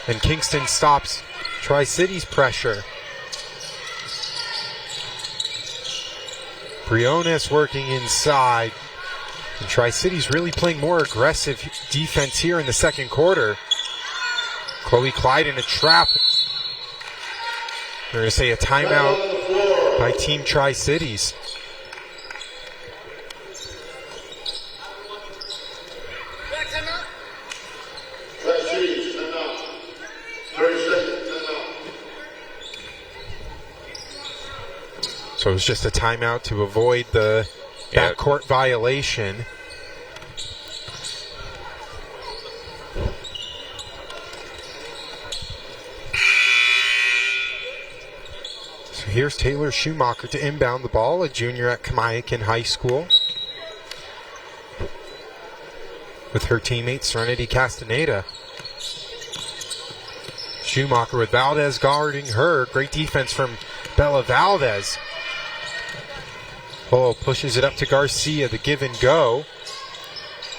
And Kingston stops Tri-Cities pressure. Briones working inside. And Tri-Cities really playing more aggressive defense here in the second quarter. Chloe Clyde in a trap. They're going to say a timeout by Team Tri-Cities. So it was just a timeout to avoid the backcourt violation. So here's Taylor Schumacher to inbound the ball, a junior at Kamiakin High School, with her teammate Serenity Castaneda. Schumacher with Valdez guarding her. Great defense from Bella Valdez. Hull pushes it up to Garcia, the give and go.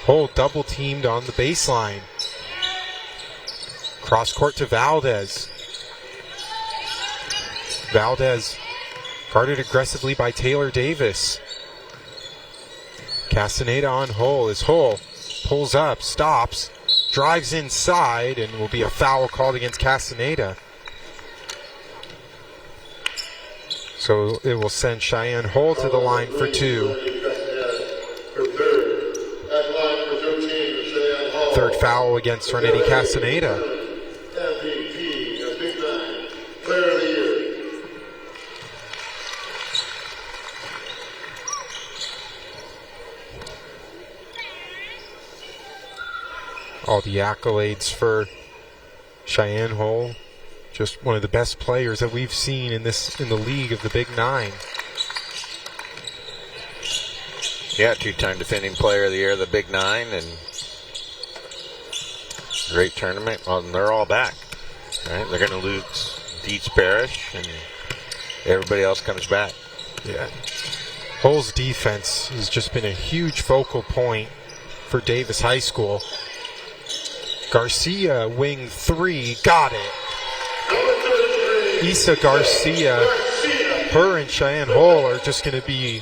Hull double teamed on the baseline. Cross court to Valdez. Valdez guarded aggressively by Taylor Davis. Castaneda on Hull as Hull pulls up, stops, drives inside, and will be a foul called against Castaneda. So it will send Cheyenne Hull to the line for two. Third foul against Serenity Castaneda. All the accolades for Cheyenne Hull. Just one of the best players that we've seen in the league of the Big Nine. Yeah, two-time defending player of the year of the Big Nine, and Great tournament. Well, and they're all back. Right? They're going to lose Dietz Parrish, and everybody else comes back. Yeah. Hull's defense has just been a huge focal point for Davis High School. Garcia, wing 3, got it. Issa Garcia, her and Cheyenne Hull are just going to be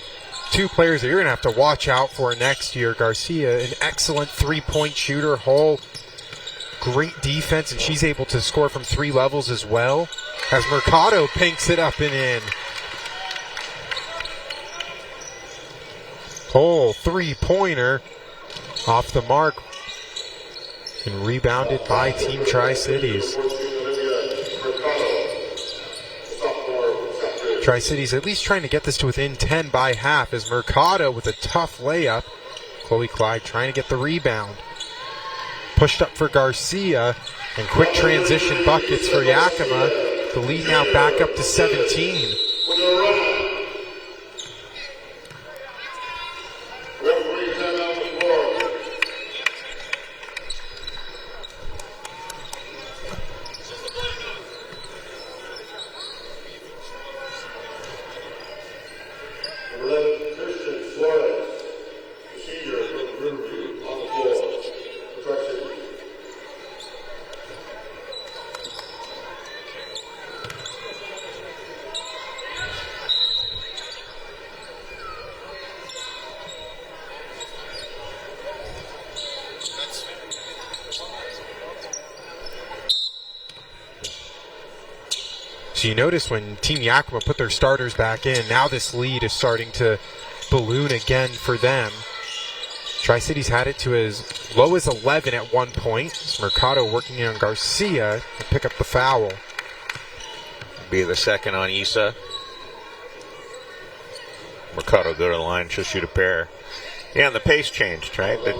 two players that you're going to have to watch out for next year. Garcia, an excellent three-point shooter. Hull, great defense, and she's able to score from 3 levels as well. As Mercado pinks it up and in. Hull, three-pointer, off the mark, and rebounded by Team Tri-Cities. Tri-Cities at least trying to get this to within 10 by half as Mercado with a tough layup. Chloe Clyde trying to get the rebound. Pushed up for Garcia, and quick transition buckets for Yakima. The lead now back up to 17. So you notice when Team Yakima put their starters back in, now this lead is starting to balloon again for them. Tri-Cities had it to as low as 11 at one point. It's Mercado working on Garcia to pick up the foul. Be the second on Issa. Mercado go to the line, she'll shoot a pair. Yeah, and the pace changed, right? They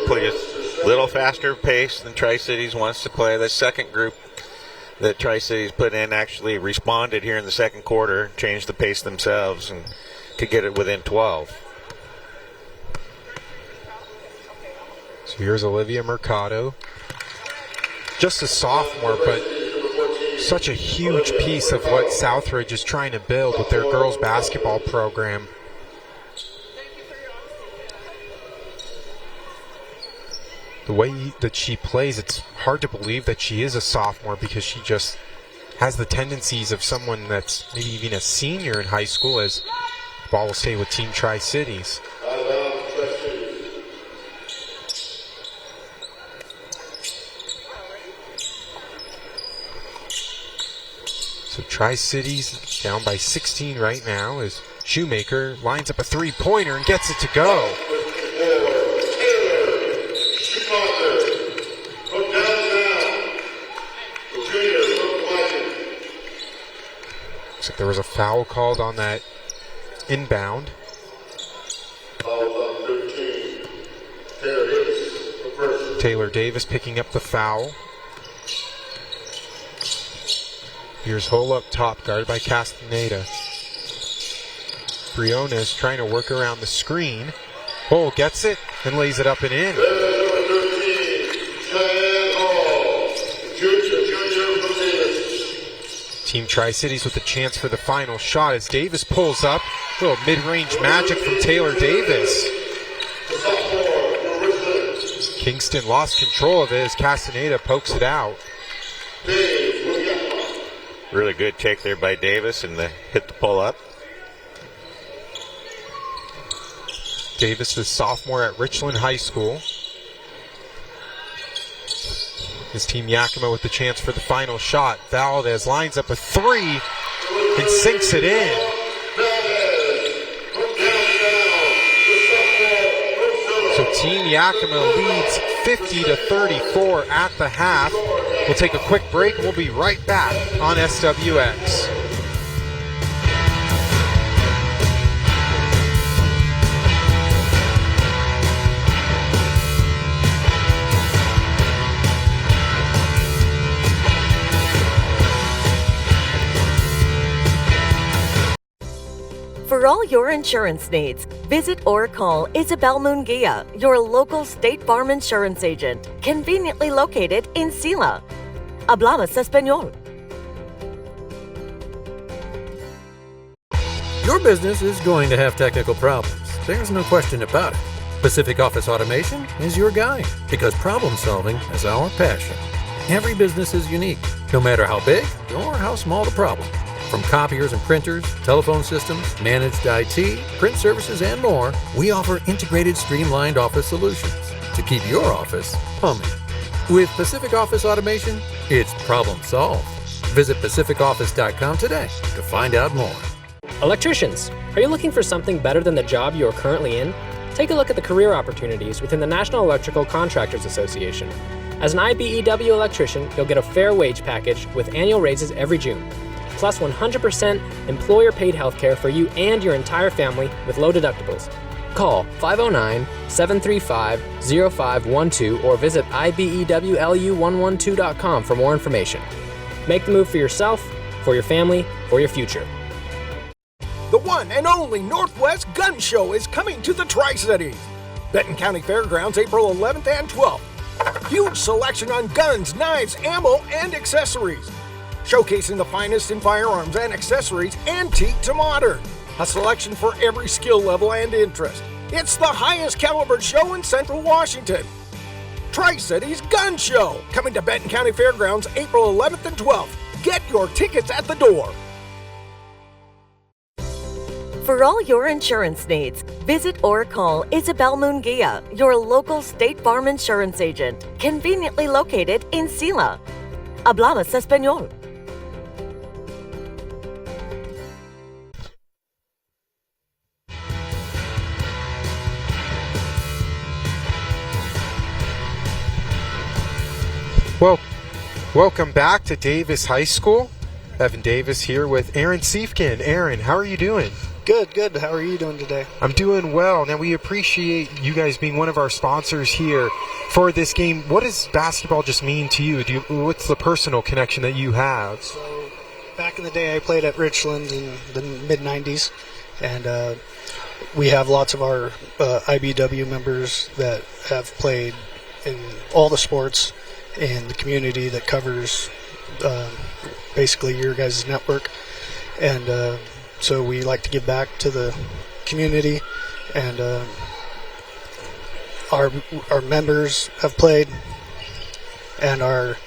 play a little faster pace than Tri-Cities wants to play. The second group that Tri-Cities put in actually responded here in the second quarter, changed the pace themselves, and could get it within 12. So here's Olivia Mercado. Just a sophomore, but such a huge piece of what Southridge is trying to build with their girls basketball program. The way that she plays, it's hard to believe that she is a sophomore because she just has the tendencies of someone that's maybe even a senior in high school, as the ball will stay with Team Tri-Cities. So Tri-Cities down by 16 right now as Shoemaker lines up a three-pointer and gets it to go. Looks like there was a foul called on that inbound. Taylor Davis picking up the foul. Here's Hull up top, guarded by Castaneda. Briones trying to work around the screen. Hull gets it and lays it up and in. Team Tri-Cities with a chance for the final shot as Davis pulls up. A little mid-range magic from Taylor Davis. Kingston lost control of it as Castaneda pokes it out. Really good take there by Davis and hit the pull-up. Davis is sophomore at Richland High School. His Team Yakima with the chance for the final shot. Valdez lines up a three and sinks it in. So Team Yakima leads 50-34 at the half. We'll take a quick break and we'll be right back on SWX. For all your insurance needs, visit or call Isabel Munguia, your local State Farm insurance agent, conveniently located in Sila. Hablamos Español. Your business is going to have technical problems. There's no question about it. Pacific Office Automation is your guide because problem solving is our passion. Every business is unique, no matter how big or how small the problem. From copiers and printers, telephone systems, managed IT, print services, and more, we offer integrated, streamlined office solutions to keep your office humming. With Pacific Office Automation, it's problem solved. Visit pacificoffice.com today to find out more. Electricians, are you looking for something better than the job you are currently in? Take a look at the career opportunities within the National Electrical Contractors Association. As an IBEW electrician, you'll get a fair wage package with annual raises every June, plus 100% employer-paid healthcare for you and your entire family with low deductibles. Call 509-735-0512 or visit ibewlu112.com for more information. Make the move for yourself, for your family, for your future. The one and only Northwest Gun Show is coming to the Tri-Cities. Benton County Fairgrounds, April 11th and 12th. Huge selection on guns, knives, ammo, and accessories. Showcasing the finest in firearms and accessories, antique to modern. A selection for every skill level and interest. It's the highest caliber show in Central Washington. Tri-Cities Gun Show, coming to Benton County Fairgrounds, April 11th and 12th. Get your tickets at the door. For all your insurance needs, visit or call Isabel Munguia, your local State Farm insurance agent, conveniently located in Sila. Hablamos Español. Well, welcome back to Davis High School. Evan Davis here with Aaron Siefkin. Aaron, how are you doing? Good. How are you doing today? I'm doing well. Now, we appreciate you guys being one of our sponsors here for this game. What does basketball just mean to you? What's the personal connection that you have? So, back in the day, I played at Richland in the mid-'90s, and we have lots of our IBW members that have played in all the sports in the community that covers basically your guys' network. And so we like to give back to the community, and our members have played, and our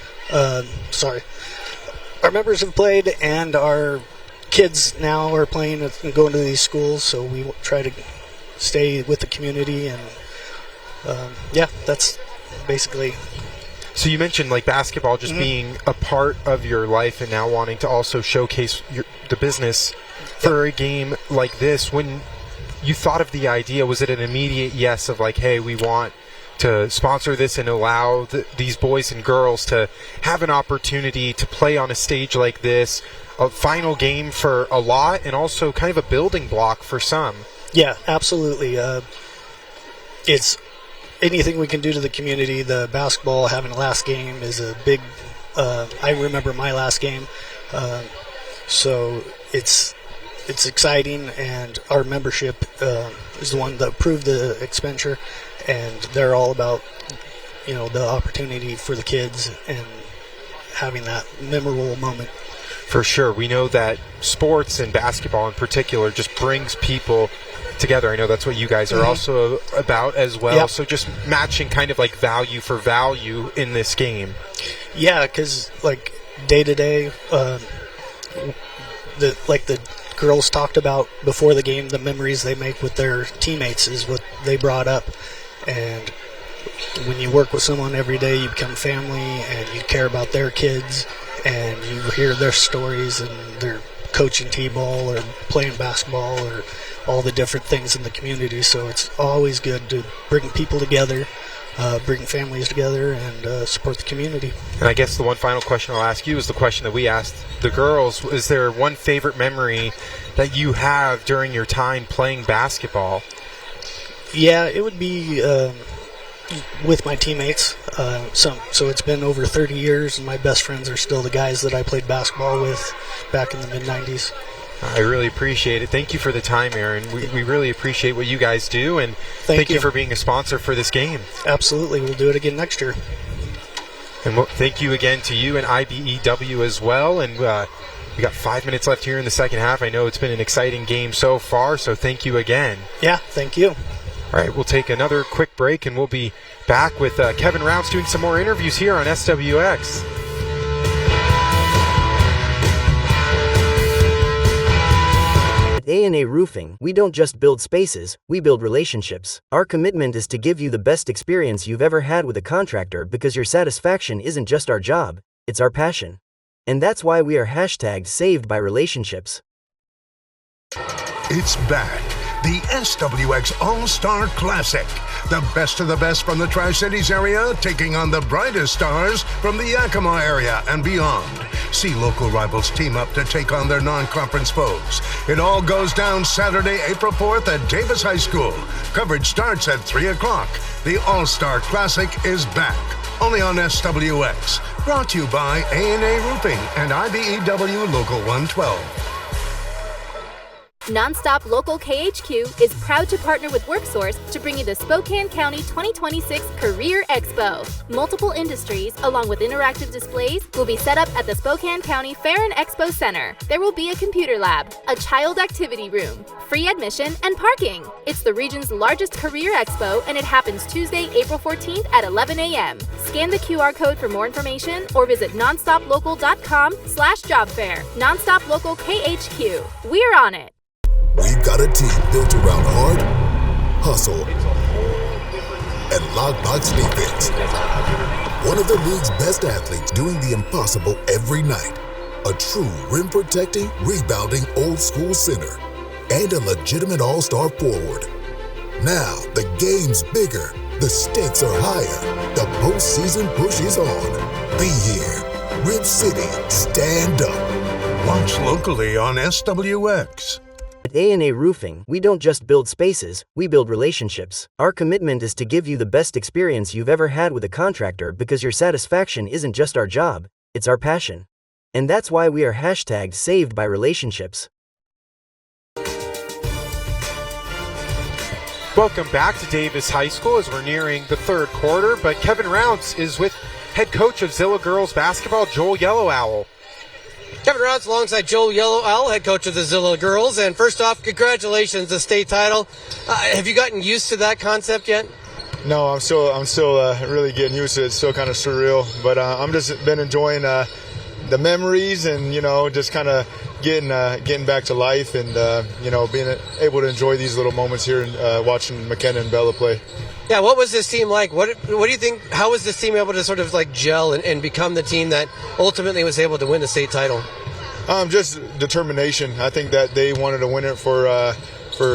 members have played, and our kids now are playing and going to these schools. So we try to stay with the community, and that's basically. So you mentioned like basketball just being a part of your life, and now wanting to also showcase the business for a game like this. When you thought of the idea, was it an immediate yes of like, hey, we want to sponsor this and allow these boys and girls to have an opportunity to play on a stage like this, a final game for a lot, and also kind of a building block for some? Yeah, absolutely. It's anything we can do to the community. The basketball, having a last game is a big, I remember my last game, so it's exciting, and our membership is the one that approved the expenditure, and they're all about, the opportunity for the kids and having that memorable moment. For sure. We know that sports and basketball in particular just brings people together. I know that's what you guys are also about as well. Yep. So just matching kind of like value for value in this game. Yeah, because like day to day, the girls talked about before the game, the memories they make with their teammates is what they brought up. And when you work with someone every day, you become family, and you care about their kids, and you hear their stories, and they're coaching t-ball or playing basketball or all the different things in the community. So it's always good to bring people together, bring families together, and support the community. And I guess the one final question I'll ask you is the question that we asked the girls. Is there one favorite memory that you have during your time playing basketball? Yeah, it would be with my teammates. So it's been over 30 years, and my best friends are still the guys that I played basketball with back in the mid-'90s. I really appreciate it. Thank you for the time, Aaron. We really appreciate what you guys do, and thank you for being a sponsor for this game. Absolutely. We'll do it again next year. And thank you again to you and IBEW as well. And we got 5 minutes left here in the second half. I know it's been an exciting game so far, so thank you again. Yeah, thank you. All right, we'll take another quick break, and we'll be back with Kevin Rounce doing some more interviews here on SWX. At A&A Roofing, we don't just build spaces, we build relationships. Our commitment is to give you the best experience you've ever had with a contractor because your satisfaction isn't just our job, it's our passion. And that's why we are hashtagged Saved by Relationships. It's back. The SWX All-Star Classic. The best of the best from the Tri-Cities area taking on the brightest stars from the Yakima area and beyond. See local rivals team up to take on their non-conference foes. It all goes down Saturday, April 4th at Davis High School. Coverage starts at 3 o'clock. The All-Star Classic is back. Only on SWX. Brought to you by A&A Roofing and IBEW Local 112. Nonstop Local KHQ is proud to partner with WorkSource to bring you the Spokane County 2026 Career Expo. Multiple industries, along with interactive displays, will be set up at the Spokane County Fair and Expo Center. There will be a computer lab, a child activity room, free admission, and parking. It's the region's largest career expo, and it happens Tuesday, April 14th at 11 a.m. Scan the QR code for more information or visit nonstoplocal.com/jobfair. Nonstop Local KHQ. We're on it. We've got a team built around hard, hustle, and lockbox defense. One of the league's best athletes doing the impossible every night. A true rim-protecting, rebounding, old-school center. And a legitimate all-star forward. Now, the game's bigger. The stakes are higher. The postseason push is on. Be here. Rib City, stand up. Watch locally on SWX. At A&A Roofing, we don't just build spaces, we build relationships. Our commitment is to give you the best experience you've ever had with a contractor because your satisfaction isn't just our job, it's our passion. And that's why we are hashtagged Saved by Relationships. Welcome back to Davis High School as we're nearing the third quarter, but Kevin Rounce is with head coach of Zilla Girls Basketball, Joel Yellow Owl. Kevin Rounce alongside Joel Yellow Owl, head coach of the Zilla Girls. And first off, congratulations, the state title. Have you gotten used to that concept yet? No, I'm still really getting used to it. It's still kind of surreal, but I'm just been enjoying the memories and just kind of getting back to life and being able to enjoy these little moments here and watching McKenna and Bella play. Yeah, what was this team like? What do you think? How was this team able to sort of like gel and become the team that ultimately was able to win the state title? Just determination. I think that they wanted to win it for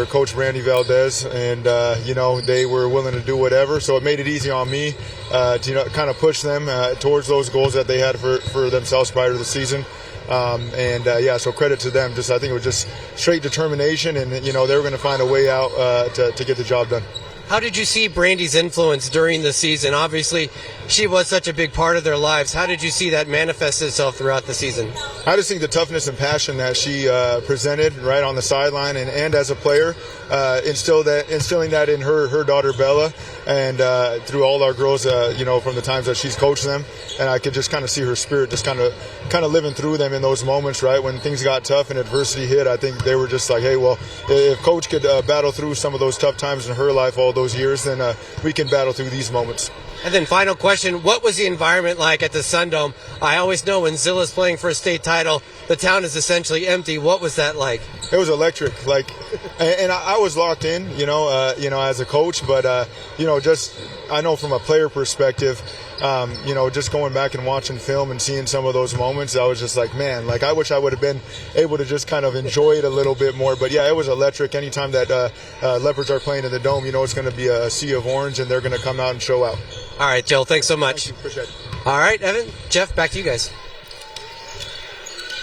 Coach Brandy Valdez, and they were willing to do whatever. So it made it easy on me to kind of push them towards those goals that they had for themselves prior to the season. So credit to them. I think it was just straight determination, and they were going to find a way out to get the job done. How did you see Brandy's influence during the season? Obviously, she was such a big part of their lives. That How did you see that manifest itself throughout the season? I just think the toughness and passion that she presented right on the sideline and as a player, instilling that in her daughter Bella, and through all our girls, from the times that she's coached them, and I could just kind of see her spirit just kind of living through them in those moments, right when things got tough and adversity hit. I think they were just like, hey, well, if Coach could battle through some of those tough times in her life all those years, then we can battle through these moments. And then final question, what was the environment like at the Sundome? I always know when Zilla's playing for a state title, the town is essentially empty. What was that like? It was electric, and I was locked in, as a coach, but I know from a player perspective, just going back and watching film and seeing some of those moments, I was just like, man, I wish I would have been able to just kind of enjoy it a little bit more. But yeah, it was electric. Anytime that Leopards are playing in the Dome, it's going to be a sea of orange, and they're going to come out and show out. All right, Joel, thanks so much. Thank you, appreciate it. All right, Evan, Jeff, back to you guys.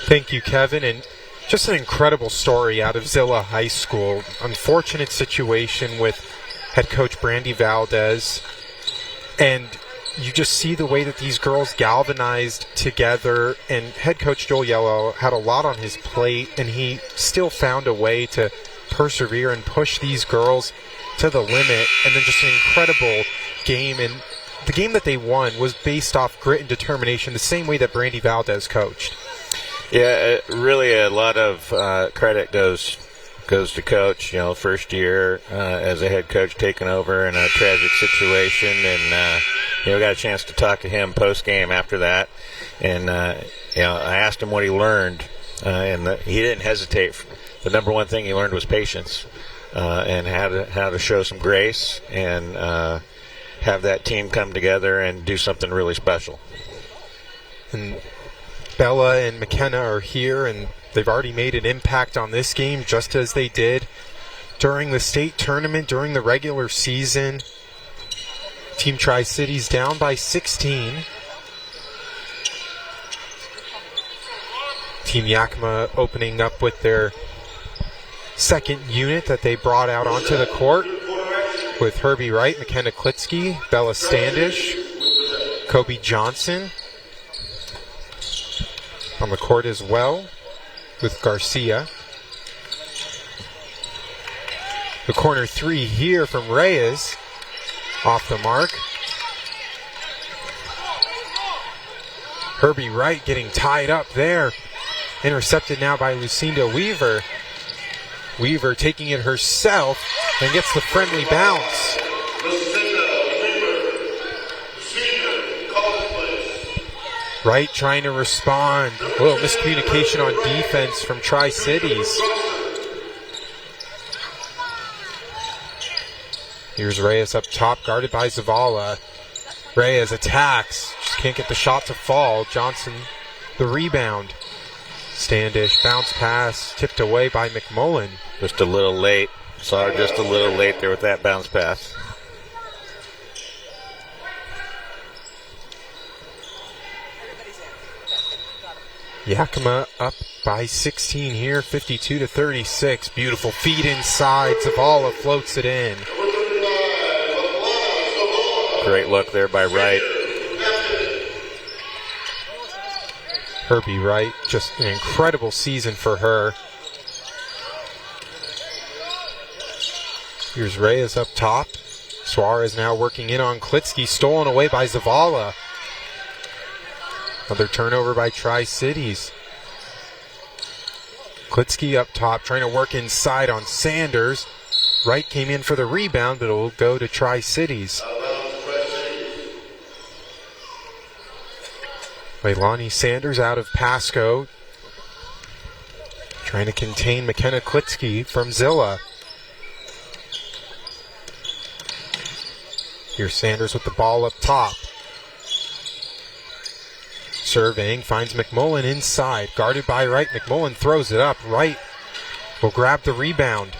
Thank you, Kevin. And just an incredible story out of Zilla High School. Unfortunate situation with head coach Brandy Valdez. And you just see the way that these girls galvanized together, and head coach Joel Yellow had a lot on his plate, and he still found a way to persevere and push these girls to the limit, and then just an incredible game. And the game that they won was based off grit and determination, the same way that Brandy Valdez coached. Yeah, really a lot of credit goes to coach. First year as a head coach, taking over in a tragic situation, and got a chance to talk to him post game after that, and I asked him what he learned, and he didn't hesitate. The number one thing he learned was patience, and how to show some grace and have that team come together and do something really special. And Bella and McKenna are here, and they've already made an impact on this game, just as they did during the state tournament, during the regular season. Team Tri-Cities down by 16. Team Yakima opening up with their second unit that they brought out onto the court with Herbie Wright, McKenna Klitsky, Bella Standish, Kobe Johnson on the court as well with Garcia. The corner three here from Reyes, off the mark. Herbie Wright getting tied up there. Intercepted now by Lucinda Weaver. Weaver taking it herself and gets the friendly bounce. Wright trying to respond. A little miscommunication on defense from Tri-Cities. Here's Reyes up top, guarded by Zavala. Reyes attacks, just can't get the shot to fall. Johnson, the rebound. Standish, bounce pass, tipped away by McMullen. Just a little late. Saw her just a little late there with that bounce pass. Yakima up by 16 here, 52-36. Beautiful feed inside. Zavala floats it in. Great look there by Wright. Herbie Wright, just an incredible season for her. Here's Reyes up top. Suarez now working in on Klitsky, stolen away by Zavala. Another turnover by Tri-Cities. Klitsky up top, trying to work inside on Sanders. Wright came in for the rebound, but it will go to Tri-Cities. Leilani Sanders out of Pasco, trying to contain McKenna Klitsky from Zilla. Here's Sanders with the ball up top. Surveying, finds McMullen inside, guarded by Wright. McMullen throws it up. Wright will grab the rebound.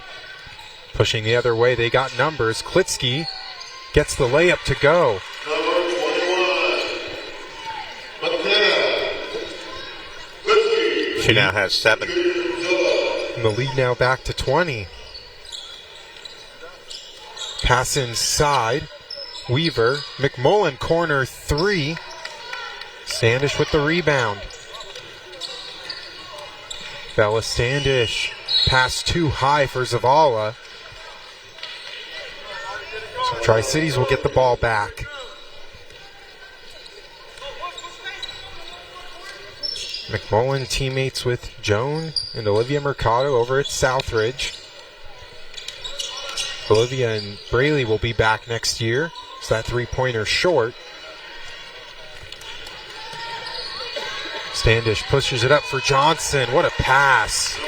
Pushing the other way, they got numbers. Klitsky gets the layup to go. She now has 7. And the lead now back to 20. Pass inside. Weaver. McMullen, corner 3. Standish with the rebound. Bella Standish. Pass too high for Zavala. So Tri-Cities will get the ball back. McMullen teammates with Joan and Olivia Mercado over at Southridge. Olivia and Braley will be back next year. So that three-pointer short. Standish pushes it up for Johnson. What a pass.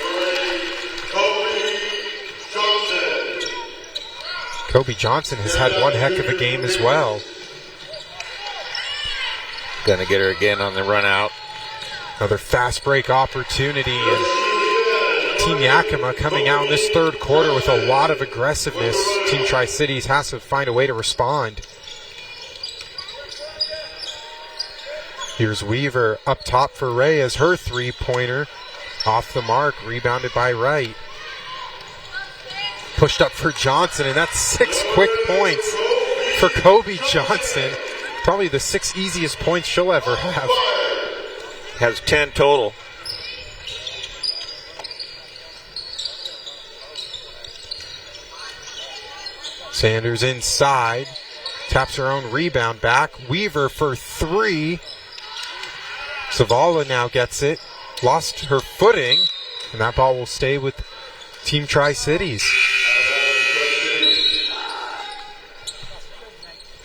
Kobe Johnson has had one heck of a game as well. Gonna get her again on the run out. Another fast break opportunity, and Team Yakima coming out in this third quarter with a lot of aggressiveness. Team Tri-Cities has to find a way to respond. Here's Weaver up top for Reyes. Her three-pointer off the mark, rebounded by Wright. Pushed up for Johnson, and that's 6 quick points for Kobe Johnson. Probably the 6 easiest points she'll ever have. Has 10 total. Sanders inside. Taps her own rebound back. Weaver for 3. Zavala now gets it. Lost her footing. And that ball will stay with Team Tri-Cities.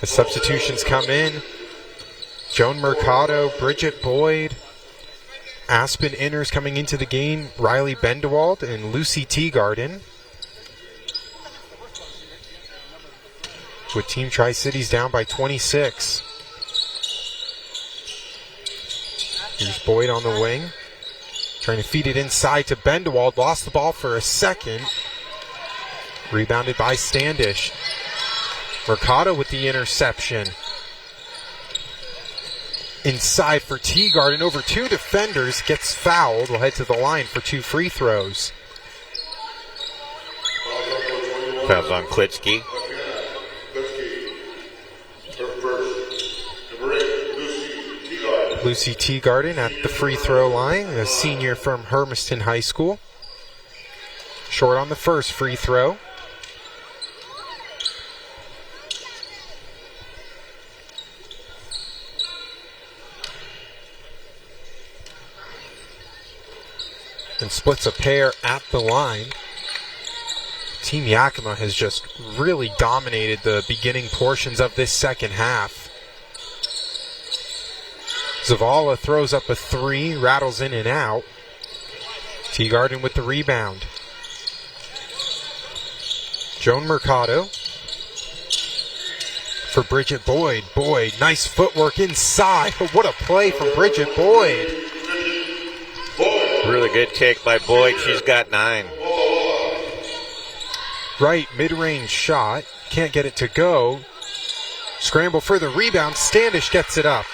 The substitutions come in. Joan Mercado, Bridget Boyd, Aspen Inners coming into the game, Riley Bendewald and Lucy Teagarden. With Team Tri-Cities down by 26. Here's Boyd on the wing. Trying to feed it inside to Bendewald. Lost the ball for a second. Rebounded by Standish. Mercado with the interception. Inside for Teagarden. Over 2 defenders. Gets fouled. Will head to the line for 2 free throws. Fouls on Klitsky. Lucy Teagarden at the free throw line, a senior from Hermiston High School. Short on the first free throw. And splits a pair at the line. Team Yakima has just really dominated the beginning portions of this second half. Zavala throws up a 3, rattles in and out. Teagarden with the rebound. Joan Mercado for Bridget Boyd. Boyd, nice footwork inside. What a play from Bridget Boyd. Really good take by Boyd. She's got 9. Right, mid-range shot. Can't get it to go. Scramble for the rebound. Standish gets it up.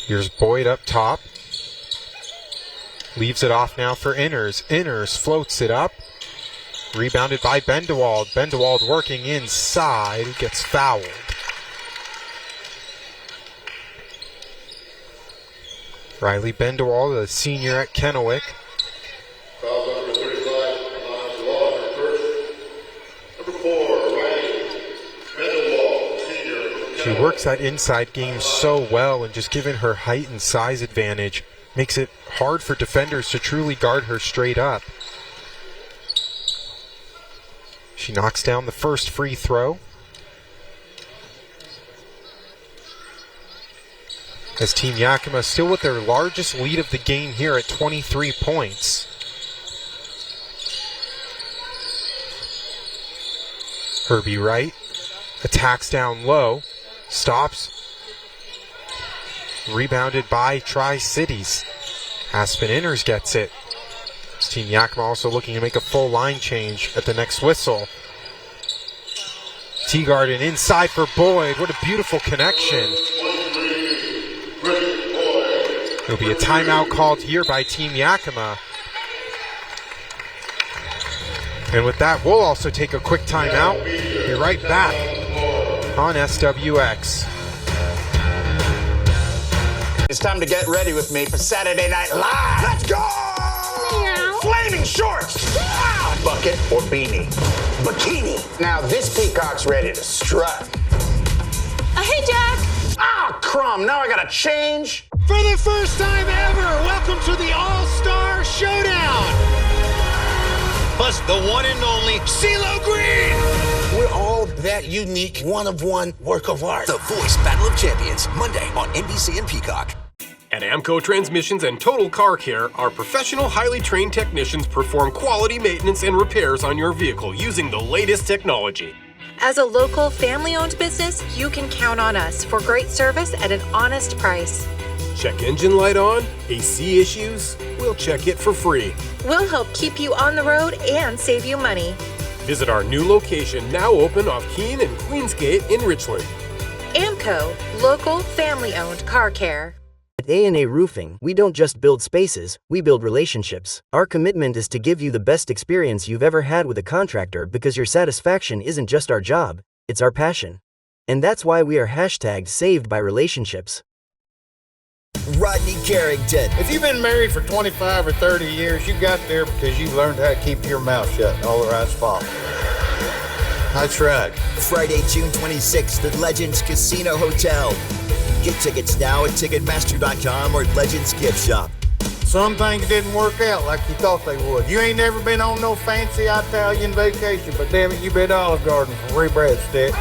Here's Boyd up top. Leaves it off now for Inners. Inners floats it up. Rebounded by Bendewald. Bendewald working inside. Gets fouled. Riley Bendewald, the senior at Kennewick. Foul on number 35, on first. Number 4, Riley Bendewald, senior. She works that inside game so well, and just given her height and size advantage, makes it hard for defenders to truly guard her straight up. She knocks down the first free throw. As Team Yakima still with their largest lead of the game here at 23 points. Herbie Wright attacks down low, stops, rebounded by Tri-Cities. Aspen Inners gets it. This Team Yakima also looking to make a full line change at the next whistle. Teagarden inside for Boyd. What a beautiful connection. There'll be a timeout called here by Team Yakima. And with that, we'll also take a quick timeout. Be right back on SWX. It's time to get ready with me for Saturday Night Live. Let's go! Flaming shorts! Bucket or beanie? Bikini. Now this peacock's ready to strut. Hey, Jack! Ah, crumb, now I gotta change. For the first time ever, welcome to the All-Star Showdown. Plus the one and only CeeLo Green. We're all that unique, one-of-one work of art. The Voice Battle of Champions, Monday on NBC and Peacock. At Amco Transmissions and Total Car Care, our professional, highly trained technicians perform quality maintenance and repairs on your vehicle using the latest technology. As a local, family-owned business, you can count on us for great service at an honest price. Check engine light on? AC issues? We'll check it for free. We'll help keep you on the road and save you money. Visit our new location, now open off Keene and Queensgate in Richland. Amco, local, family-owned car care. At A&A Roofing, we don't just build spaces, we build relationships. Our commitment is to give you the best experience you've ever had with a contractor because your satisfaction isn't just our job, it's our passion. And that's why we are #saved by relationships. Rodney Carrington. If you've been married for 25 or 30 years, you got there because you learned how to keep your mouth shut in all the right spots. I tried. Friday, June 26th at Legends Casino Hotel. Get tickets now at Ticketmaster.com or Legends Gift Shop. Some things didn't work out like you thought they would. You ain't never been on no fancy Italian vacation, but damn it, you been to Olive Garden for free breadsticks.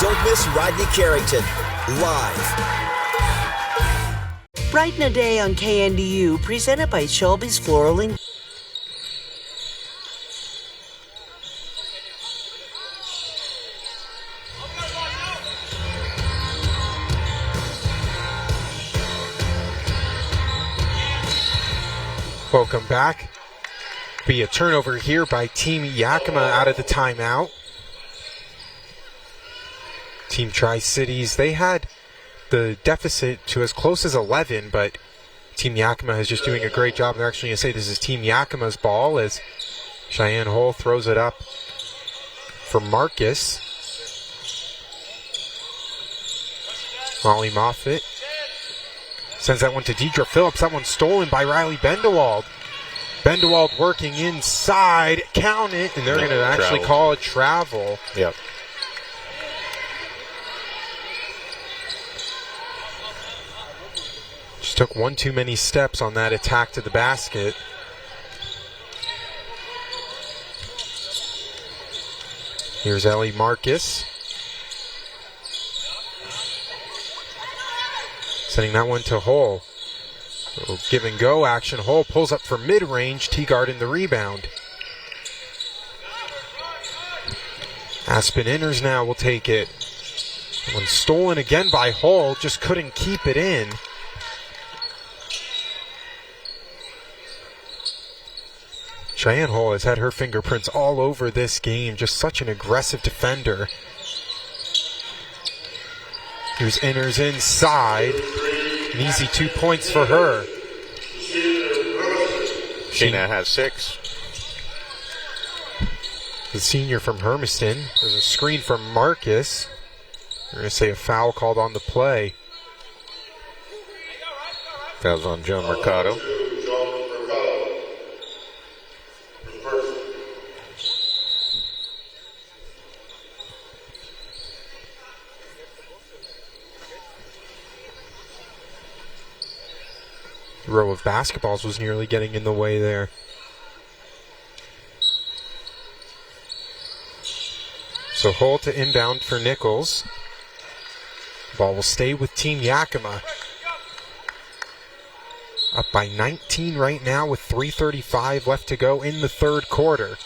Don't miss Rodney Carrington live. Brighten a Day on KNDU, presented by Shelby's Floral and... Welcome back. Be a turnover here by Team Yakima out of the timeout. Team Tri-Cities, they had the deficit to as close as 11, but Team Yakima is just doing a great job. They're actually going to say this is Team Yakima's ball as Cheyenne Hull throws it up for Marcus. Molly Moffitt sends that one to Deidre Phillips. That one's stolen by Riley Bendewald. Bendewald working inside. Count it, and they're going to actually call it travel. Yep. Just took one too many steps on that attack to the basket. Here's Ellie Marcus. Sending that one to Hull. So give and go action. Hull pulls up for mid-range. Teagard in the rebound. Aspen Inners now will take it. That one's stolen again by Hull. Just couldn't keep it in. Cheyenne Hull has had her fingerprints all over this game. Just such an aggressive defender. Here's Inners inside. An easy 2 points for her. She now has 6. The senior from Hermiston. There's a screen from Marcus. They're going to say a foul called on the play. Foul's on Joan Mercado. Row of basketballs was nearly getting in the way there. So Hull to inbound for Nichols. Ball will stay with Team Yakima. Up by 19 right now with 3:35 left to go in the third quarter.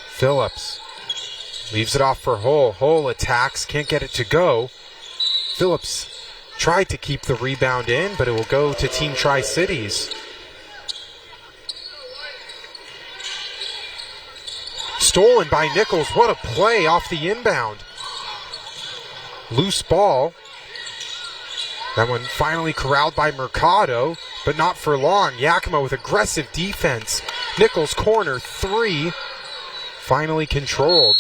Phillips leaves it off for Hull. Hull attacks, can't get it to go. Phillips tried to keep the rebound in, but it will go to Team Tri-Cities. Stolen by Nichols. What a play off the inbound. Loose ball. That one finally corralled by Mercado, but not for long. Yakima with aggressive defense. Nichols corner 3. Finally controlled.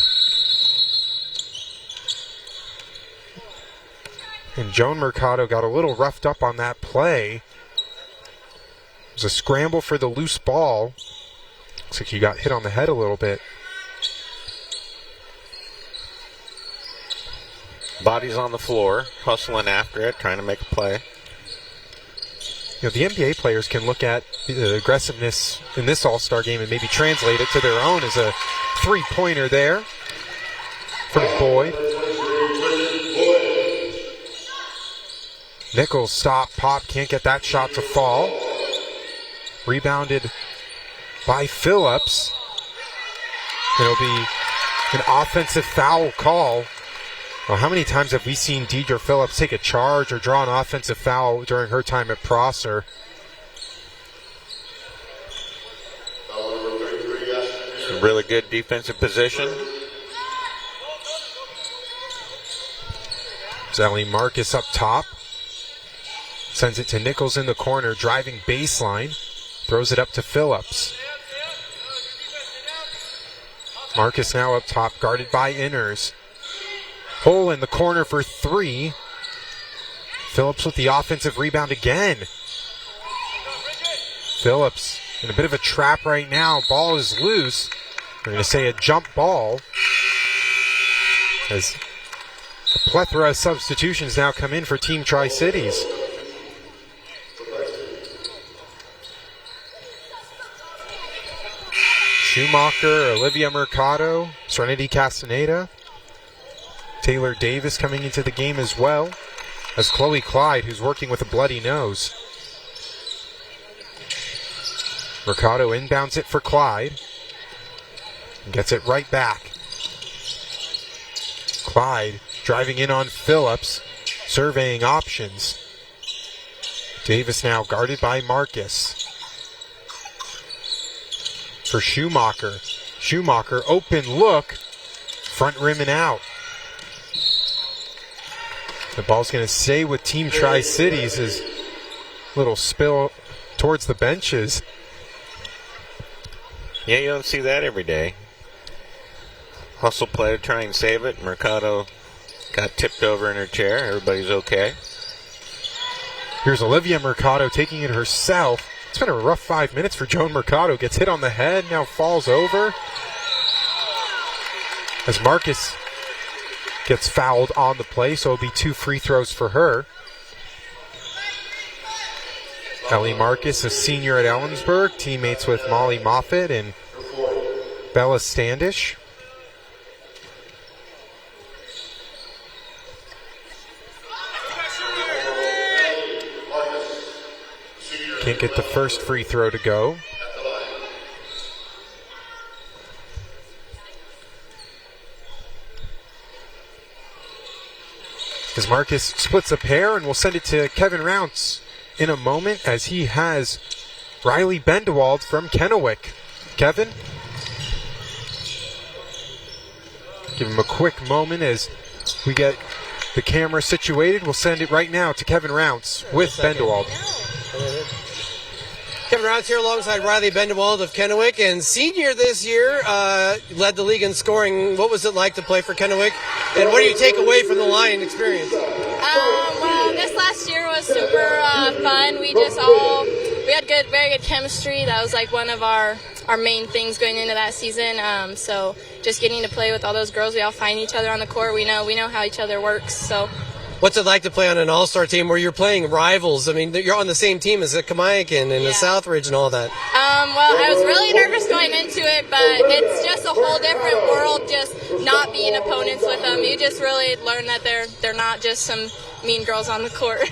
And Joan Mercado got a little roughed up on that play. It was a scramble for the loose ball. Looks like he got hit on the head a little bit. Body's on the floor, hustling after it, trying to make a play. You know, the NBA players can look at the aggressiveness in this All-Star game and maybe translate it to their own as a three-pointer there from Boyd. Nichols stop, pop, can't get that shot to fall. Rebounded by Phillips. It'll be an offensive foul call. Well, how many times have we seen Deidre Phillips take a charge or draw an offensive foul during her time at Prosser? Some really good defensive position. Ellie Marcus up top. Sends it to Nichols in the corner, driving baseline. Throws it up to Phillips. Marcus now up top, guarded by Inners. Hole in the corner for 3. Phillips with the offensive rebound again. Phillips in a bit of a trap right now. Ball is loose. We're going to say a jump ball. As a plethora of substitutions now come in for Team Tri-Cities. Schumacher, Olivia Mercado, Serenity Castaneda. Taylor Davis coming into the game as well as Chloe Clyde, who's working with a bloody nose. Mercado inbounds it for Clyde and gets it right back. Clyde driving in on Phillips, surveying options. Davis now guarded by Marcus. For Schumacher. Schumacher, open look, front rim and out. The ball's going to stay with Team Tri-Cities as little spill towards the benches. Yeah, you don't see that every day. Hustle play to try and save it. Mercado got tipped over in her chair. Everybody's okay. Here's Olivia Mercado taking it herself. It's been a rough 5 minutes for Joan Mercado. Gets hit on the head, now falls over. As Marcus gets fouled on the play, so it'll be 2 free throws for her. Ellie Marcus, a senior at Ellensburg, teammates with Molly Moffitt and Bella Standish. Can't get the first free throw to go. As Marcus splits a pair, and we'll send it to Kevin Rounce in a moment as he has Riley Bendewald from Kennewick. Kevin? Give him a quick moment as we get the camera situated. We'll send it right now to Kevin Rounce with Bendewald. Kevin Rounce here alongside Riley Bendewald of Kennewick, and senior this year, led the league in scoring. What was it like to play for Kennewick, and what do you take away from the Lion experience? Well, this last year was super fun. We had very good chemistry. That was like one of our main things going into that season. So just getting to play with all those girls, we all find each other on the court. We know how each other works. So. What's it like to play on an all-star team where you're playing rivals? I mean, you're on the same team as the Kamiakin and the Southridge and all that. Well, I was really nervous going into it, but it's just a whole different world just not being opponents with them. You just really learn that they're not just some mean girls on the court.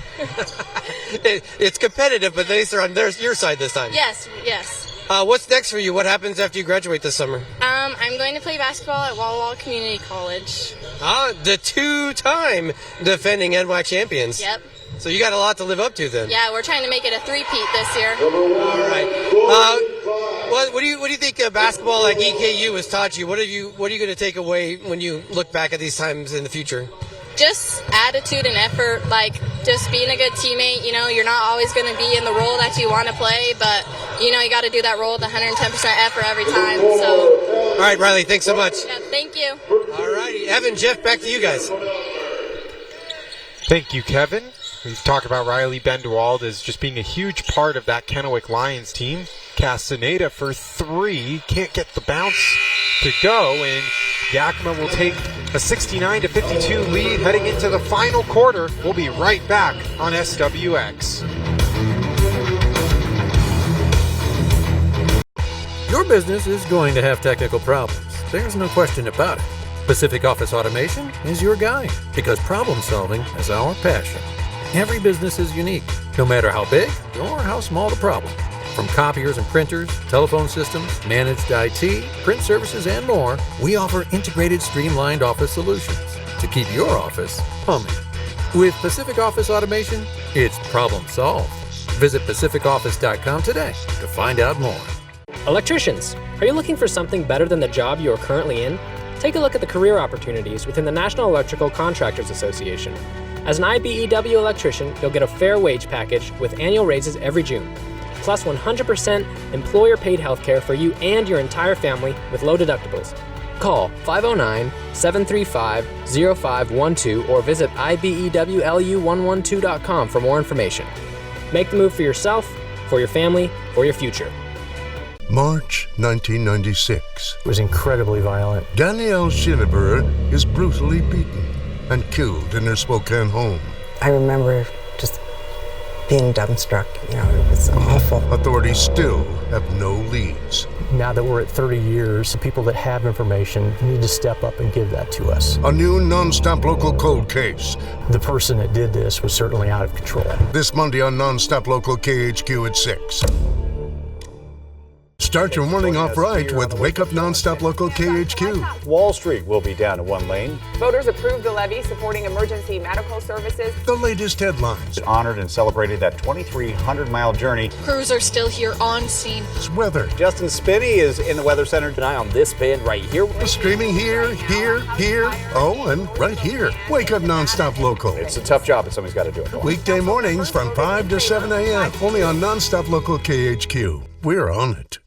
It's competitive, but they're on your side this time. Yes. What's next for you? What happens after you graduate this summer? I'm going to play basketball at Walla Walla Community College. The 2-time defending NWAC champions. Yep. So you got a lot to live up to then. Yeah, we're trying to make it a three-peat this year. All right. What do you think basketball at EKU has taught you? What are you going to take away when you look back at these times in the future? Just attitude and effort, like just being a good teammate. You're not always going to be in the role that you want to play, but you got to do that role with 110% effort every time. So. All right, Riley, thanks so much. Yeah, thank you. All righty, Evan, Jeff, back to you guys. Thank you, Kevin. We've talked about Riley Bendewald as just being a huge part of that Kennewick Lions team. Castaneda for 3, can't get the bounce to go, and Yakima will take a 69-52 lead heading into the final quarter. We'll be right back on SWX. Your business is going to have technical problems. There's no question about it. Pacific Office Automation is your guide because problem solving is our passion. Every business is unique, no matter how big or how small the problem. From copiers and printers, telephone systems, managed IT, print services, and more, we offer integrated, streamlined office solutions to keep your office humming. With Pacific Office Automation, it's problem solved. Visit pacificoffice.com today to find out more. Electricians, are you looking for something better than the job you are currently in? Take a look at the career opportunities within the National Electrical Contractors Association. As an IBEW electrician, you'll get a fair wage package with annual raises every June, plus 100% employer-paid healthcare for you and your entire family with low deductibles. Call 509-735-0512 or visit ibewlu112.com for more information. Make the move for yourself, for your family, for your future. March 1996. It was incredibly violent. Danielle Schinneber is brutally beaten and killed in her Spokane home. I remember just being dumbstruck. It was awful. Authorities still have no leads. Now that we're at 30 years, the people that have information need to step up and give that to us. A new non-stop local cold case. The person that did this was certainly out of control. This Monday on Non-Stop Local KHQ at 6. Start your morning off right with Wake Up Non-Stop Local KHQ. Wall Street will be down to one lane. Voters approved the levy supporting emergency medical services. The latest headlines. Honored and celebrated that 2,300-mile journey. Crews are still here on scene. Weather. Justin Spinney is in the Weather Center tonight on this band right here. Streaming here, and right here. Wake Up Non-Stop Local. It's a tough job, but somebody's got to do it. Weekday mornings from 5 to 7 a.m. Only on Non-Stop Local KHQ. We're on it.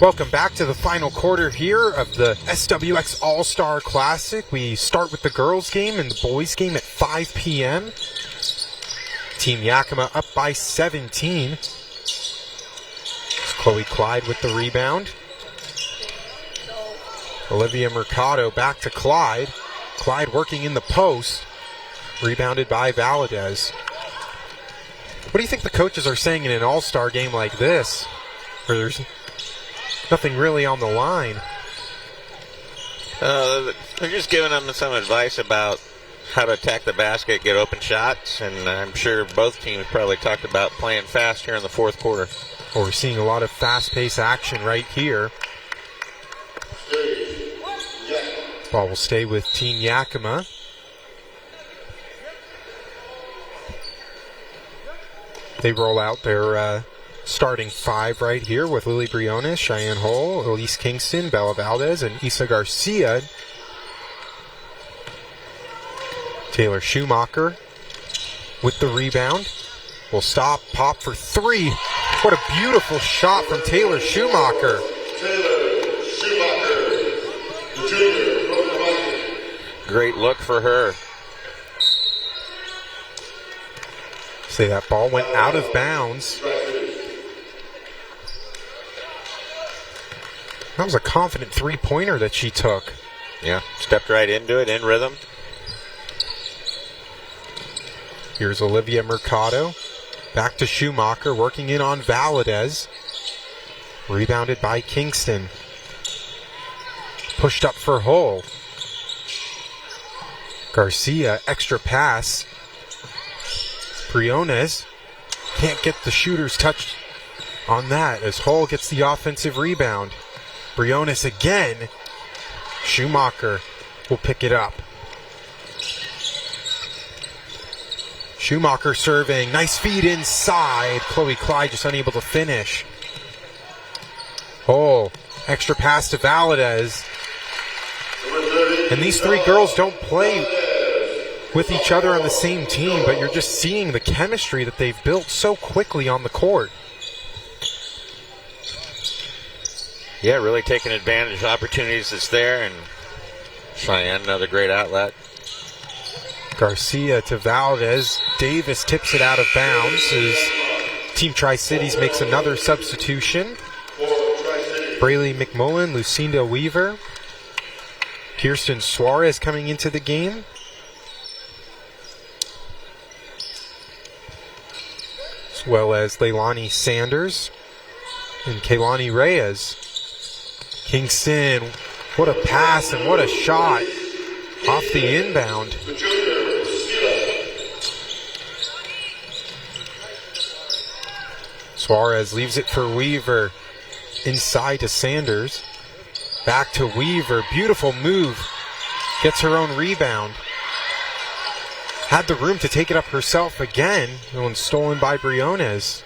Welcome back to the final quarter here of the SWX All-Star Classic. We start with the girls' game and the boys' game at 5 p.m. Team Yakima up by 17. It's Chloe Clyde with the rebound. Olivia Mercado back to Clyde. Clyde working in the post. Rebounded by Valadez. What do you think the coaches are saying in an all-star game like this, where there's nothing really on the line? They're just giving them some advice about how to attack the basket, get open shots, and I'm sure both teams probably talked about playing fast here in the fourth quarter. Well, we're seeing a lot of fast-paced action right here. Ball will stay with Team Yakima. They roll out their starting five right here with Lily Briones, Cheyenne Hull, Elise Kingston, Bella Valdez, and Isa Garcia. Taylor Schumacher with the rebound. Will stop, pop for three. What a beautiful shot from Taylor Schumacher. Great look for her. See, that ball went out of bounds. That was a confident three-pointer that she took. Yeah, stepped right into it, in rhythm. Here's Olivia Mercado. Back to Schumacher, working in on Valadez. Rebounded by Kingston. Pushed up for Hull. Garcia, extra pass. Briones can't get the shooter's touch on that as Hull gets the offensive rebound. Briones again. Schumacher will pick it up. Schumacher serving. Nice feed inside. Chloe Clyde just unable to finish. Hull, extra pass to Valadez. And these three girls don't play with each other on the same team, but you're just seeing the chemistry that they've built so quickly on the court. Yeah, really taking advantage of opportunities that's there, and Cheyenne, another great outlet. Garcia to Valdez. Davis tips it out of bounds as Team Tri-Cities makes another substitution. Braylee McMullen, Lucinda Weaver. Kirsten Suarez coming into the game. As well as Leilani Sanders and Kaylani Reyes. Kingston, what a pass and what a shot off the inbound. Suarez leaves it for Weaver. Inside to Sanders. Back to Weaver. Beautiful move. Gets her own rebound. Had the room to take it up herself again. And stolen by Briones.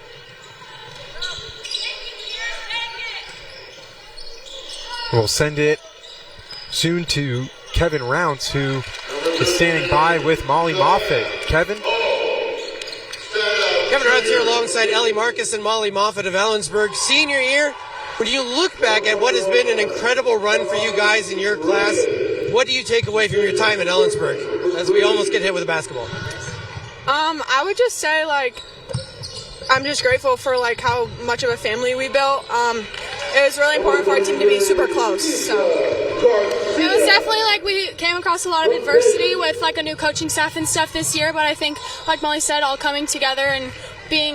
We'll send it soon to Kevin Rounce, who is standing by with Molly Moffitt. Kevin? Kevin Rounce here alongside Ellie Marcus and Molly Moffitt of Ellensburg. Senior year, when you look back at what has been an incredible run for you guys in your class, what do you take away from your time at Ellensburg as we almost get hit with a basketball? I would just say, like, I'm just grateful for, like, how much of a family we built. It was really important for our team to be super close, so. It was definitely, like, we came across a lot of adversity with, like, a new coaching staff and stuff this year, but I think, like Molly said, all coming together and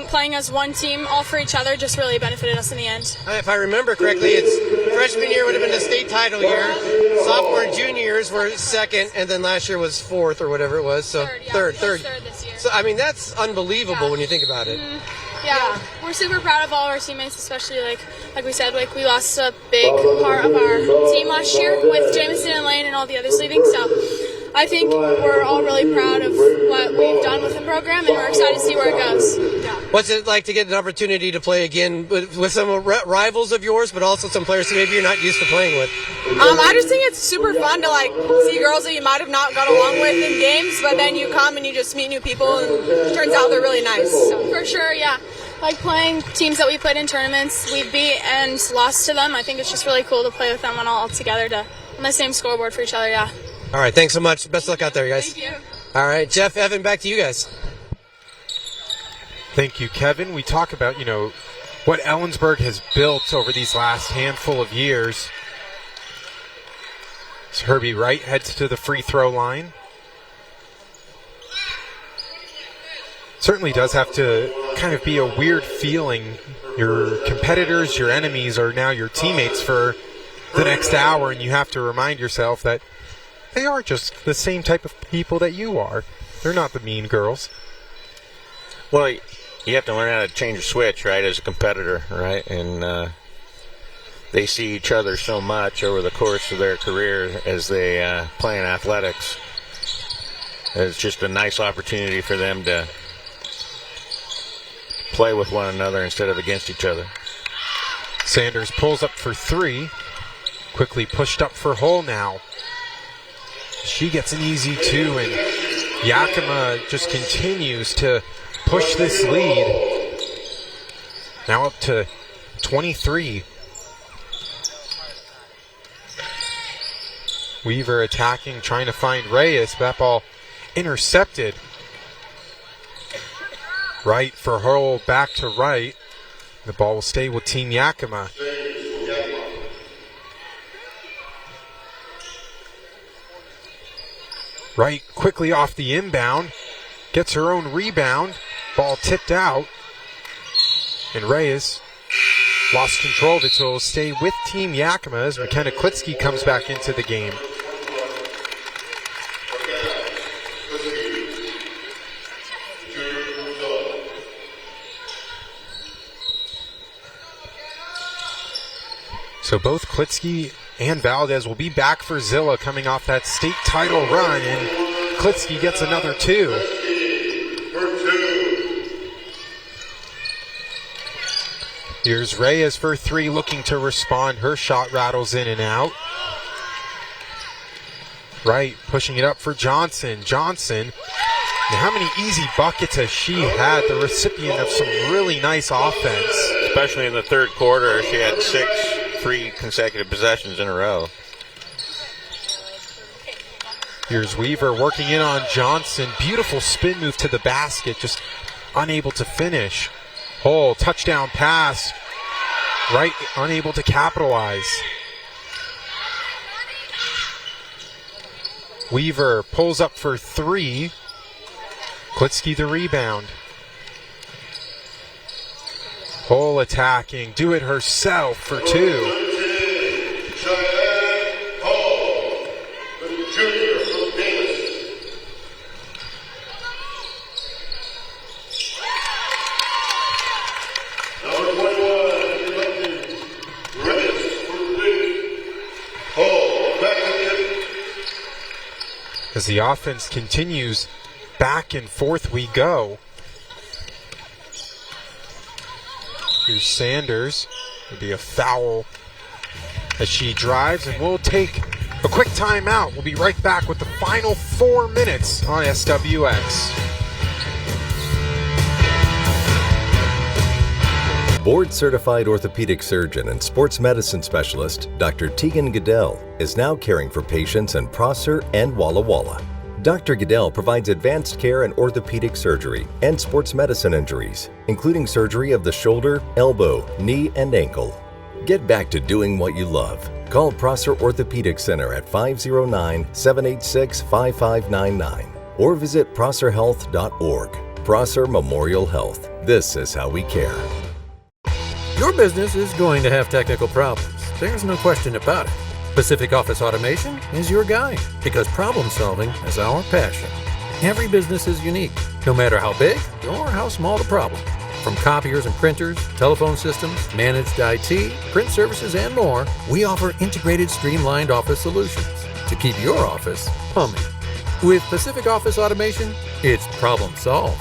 playing as one team, all for each other, just really benefited us in the end. If I remember correctly, it's freshman year would have been the state title year, sophomore and junior years were second, and then last year was fourth or whatever it was. So third this year. So I mean, that's unbelievable when you think about it. Yeah, we're super proud of all our teammates, especially like we said, like we lost a big part of our team last year with Jameson and Lane and all the others leaving. So I think we're all really proud of what we've done with the program, and we're excited to see where it goes. Yeah. What's it like to get an opportunity to play again with some rivals of yours, but also some players who maybe you're not used to playing with? I just think it's super fun to like see girls that you might have not got along with in games, but then you come and you just meet new people, and it turns out they're really nice. So. For sure, yeah. Like playing teams that we played in tournaments, we beat and lost to them. I think it's just really cool to play with them all together on the same scoreboard for each other, yeah. All right, thanks so much. Best of luck out there, guys. Thank you. All right, Jeff, Evan, back to you guys. Thank you, Kevin. We talk about, what Ellensburg has built over these last handful of years. So Herbie Wright heads to the free throw line. Certainly does have to kind of be a weird feeling. Your competitors, your enemies are now your teammates for the next hour, and you have to remind yourself that they are just the same type of people that you are. They're not the mean girls. Well, you have to learn how to change a switch, right, as a competitor, right? And they see each other so much over the course of their career as they play in athletics. It's just a nice opportunity for them to play with one another instead of against each other. Sanders pulls up for three. Quickly pushed up for Hull now. She gets an easy two, and Yakima just continues to push this lead. Now up to 23. Weaver attacking, trying to find Reyes. That ball intercepted. Right for Hull, back to right. The ball will stay with Team Yakima. Wright quickly off the inbound, gets her own rebound, ball tipped out, and Reyes lost control of it, so it'll stay with Team Yakima as McKenna Klitsky comes back into the game. So both Klitsky and Valdez will be back for Zilla coming off that state title run, and Klitsky gets another two. Here's Reyes for three, looking to respond. Her shot rattles in and out. Wright pushing it up for Johnson. Johnson, now how many easy buckets has she had? The recipient of some really nice offense. Especially in the third quarter, she had 3 consecutive possessions in a row. Here's Weaver working in on Johnson. Beautiful spin move to the basket, just unable to finish. Hull, touchdown pass. Wright unable to capitalize. Weaver pulls up for three. Klitsky the rebound. Hull attacking, do it herself for two. As the offense continues, back and forth we go. Here's Sanders. It'll be a foul as she drives, and we'll take A quick timeout. We'll be right back with the final 4 minutes on SWX. Board-certified orthopedic surgeon and sports medicine specialist, Dr. Tegan Goodell, is now caring for patients in Prosser and Walla Walla. Dr. Goodell provides advanced care in orthopedic surgery and sports medicine injuries, including surgery of the shoulder, elbow, knee, and ankle. Get back to doing what you love. Call Prosser Orthopedic Center at 509-786-5599 or visit prosserhealth.org. Prosser Memorial Health. This is how we care. Your business is going to have technical problems. There's no question about it. Pacific Office Automation is your guide because problem solving is our passion. Every business is unique, no matter how big or how small the problem. From copiers and printers, telephone systems, managed IT, print services, and more, we offer integrated, streamlined office solutions to keep your office humming. With Pacific Office Automation, it's problem solved.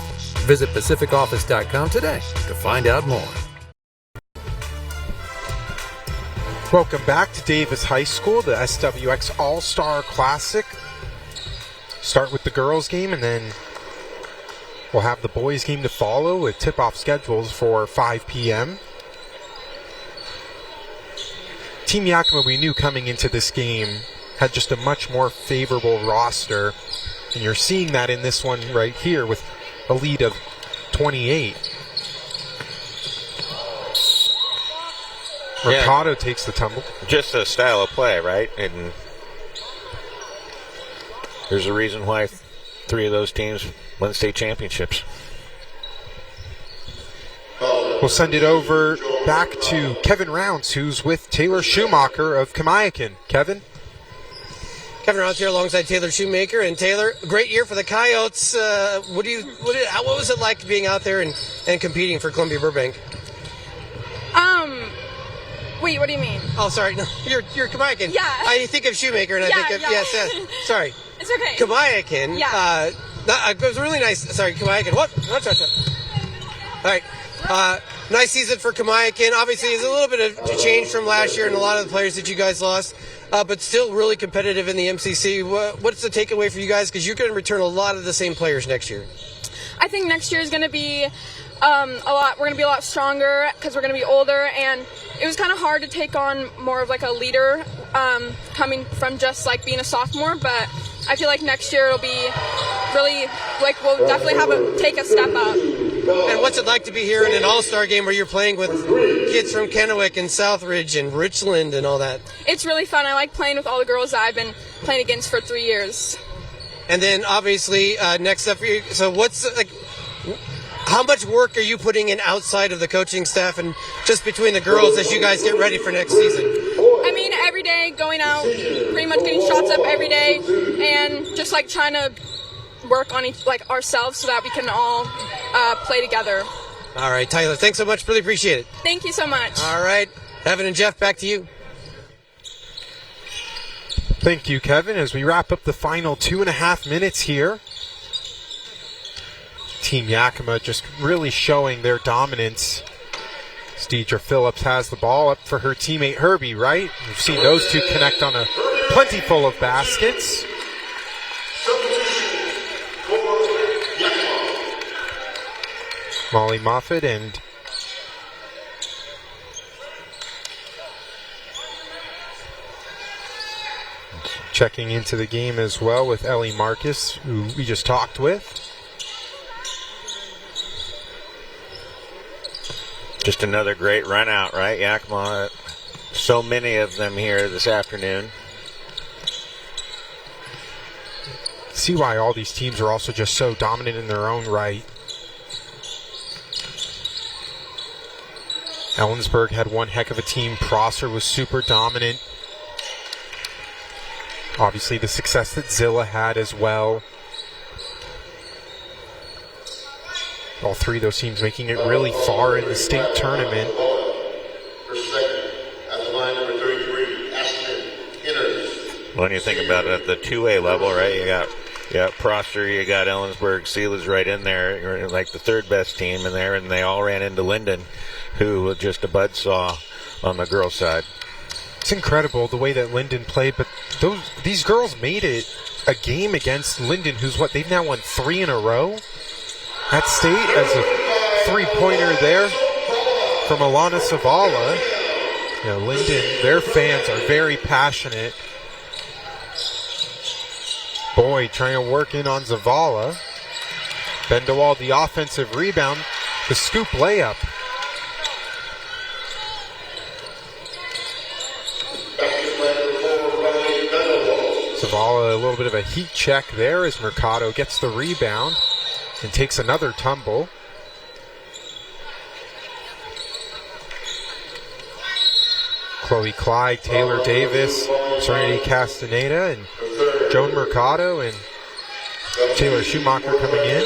Visit pacificoffice.com today to find out more. Welcome back to Davis High School, the SWX All-Star Classic. Start with the girls' game, and then we'll have the boys' game to follow with tip-off schedules for 5 p.m. Team Yakima, we knew coming into this game, had just a much more favorable roster, and you're seeing that in this one right here with a lead of 28. Mercado takes the tumble. Just a style of play, right? And there's a reason why 3 of those teams won state championships. We'll send it over back to Kevin Rounds, who's with Taylor Schumacher of Kamiakin. Kevin? Kevin Rounds here alongside Taylor Shoemaker. And Taylor, great year for the Coyotes. What was it like being out there and competing for Columbia Burbank? Wait, what do you mean? Oh, sorry. No, you're Kamiakin. Yeah. I think of Shoemaker, and I think of yes. Sorry. It's okay. Kamiakin. Yeah. It was really nice. Sorry, Kamiakin. What? All right. Nice season for Kamiakin. Obviously, it's a little bit of change from last year and a lot of the players that you guys lost, but still really competitive in the MCC. What's the takeaway for you guys? Because you're going to return a lot of the same players next year. I think next year is going to be we're going to be a lot stronger because we're going to be older, and it was kind of hard to take on more of like a leader coming from just like being a sophomore, but I feel like next year it'll be really like we'll definitely take a step up. And what's it like to be here in an all-star game where you're playing with kids from Kennewick and Southridge and Richland and all that? It's really fun. I like playing with all the girls that I've been playing against for 3 years. And then obviously next up for you, so how much work are you putting in outside of the coaching staff and just between the girls as you guys get ready for next season? I mean, every day going out, pretty much getting shots up every day, and just like trying to work on ourselves so that we can all play together. All right, Tyler, thanks so much. Really appreciate it. Thank you so much. All right, Evan and Jeff, back to you. Thank you, Kevin. As we wrap up the final 2.5 minutes here, Team Yakima just really showing their dominance. Deidre Phillips has the ball up for her teammate Herbie, right? We've seen those two connect on a plentiful of baskets. Molly Moffett and checking into the game as well with Ellie Marcus, who we just talked with. Just another great run out, right, Yakima? So many of them here this afternoon. See why all these teams are also just so dominant in their own right. Ellensburg had one heck of a team. Prosser was super dominant. Obviously the success that Zilla had as well. All 3 of those teams making it really far in the state tournament. When you think about it at the 2A level, right, you got Prosser, you got Ellensburg, Sila's right in there. You're like the 3rd best team in there, and they all ran into Linden, who was just a buzzsaw on the girls' side. It's incredible the way that Linden played, but These girls made it a game against Linden, who's they've now won 3 in a row at state, as a three-pointer there from Alana Zavala. Linden, their fans are very passionate. Boyd trying to work in on Zavala. Bendewald, the offensive rebound, the scoop layup. Zavala, a little bit of a heat check there as Mercado gets the rebound and takes another tumble. Chloe Clyde, Taylor Davis, Serenity Castaneda, and Joan Mercado and Taylor Schumacher coming in.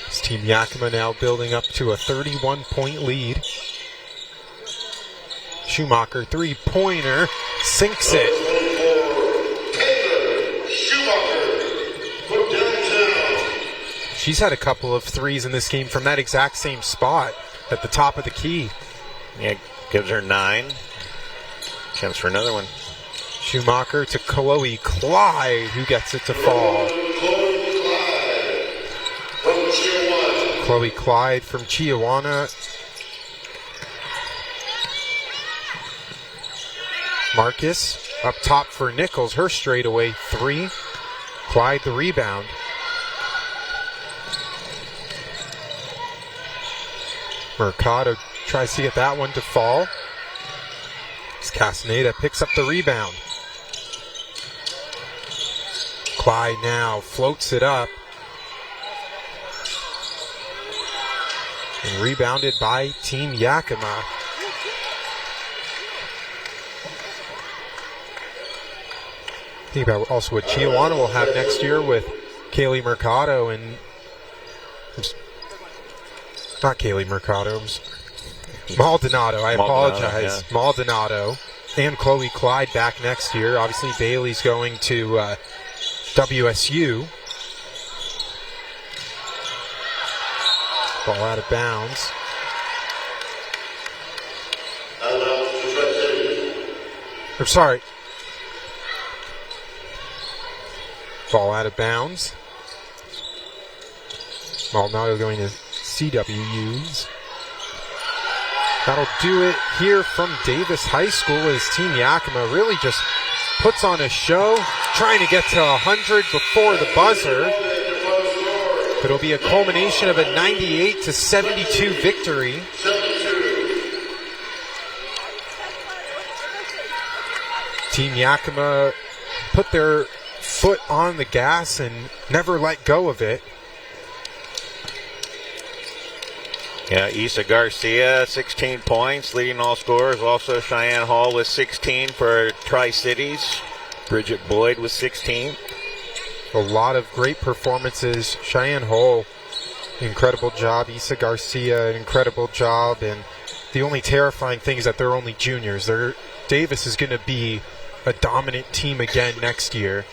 This Team Yakima now building up to a 31-point lead. Schumacher, three-pointer, sinks it. She's had a couple of threes in this game from that exact same spot at the top of the key. Yeah, gives her 9. Chance for another one. Schumacher to Chloe Clyde, who gets it to fall. Chloe Clyde from Chiawana. Marcus up top for Nichols, her straightaway 3. Clyde the rebound. Mercado tries to get that one to fall. As Castaneda picks up the rebound. Clyde now floats it up. And rebounded by Team Yakima. Think about also what Chiawana will have next year with Kaylee Mercado and not Kaylee Mercado, Maldonado, I apologize. Yeah. Maldonado and Chloe Clyde back next year. Obviously Bailey's going to WSU. Ball out of bounds. Or sorry. Ball out of bounds. Maldonado going to CWUs. That'll do it here from Davis High School as Team Yakima really just puts on a show, trying to get to 100 before the buzzer. But it'll be a culmination of a 98-72 victory. Team Yakima put their foot on the gas and never let go of it. Yeah, Isa Garcia, 16 points, leading all scorers. Also Cheyenne Hall with 16 for Tri-Cities. Bridget Boyd with 16. A lot of great performances. Cheyenne Hall, incredible job. Isa Garcia, incredible job. And the only terrifying thing is that they're only juniors. Davis is going to be a dominant team again next year.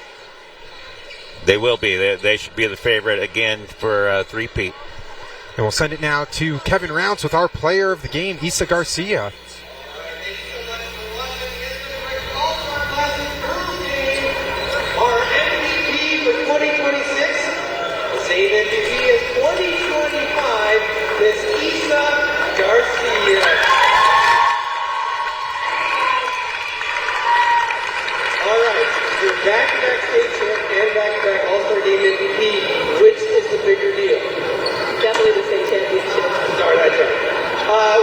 They will be. They should be the favorite again for a three-peat. And we'll send it now to Kevin Rounds with our player of the game, Isa Garcia. Our MVP for 2026, the same MVP as 2025, Miss Isa Garcia. All right, you're back-to-back state champ and back-to-back All-Star Game MVP. Which is the bigger deal? Definitely the state championship. Sorry, that's right.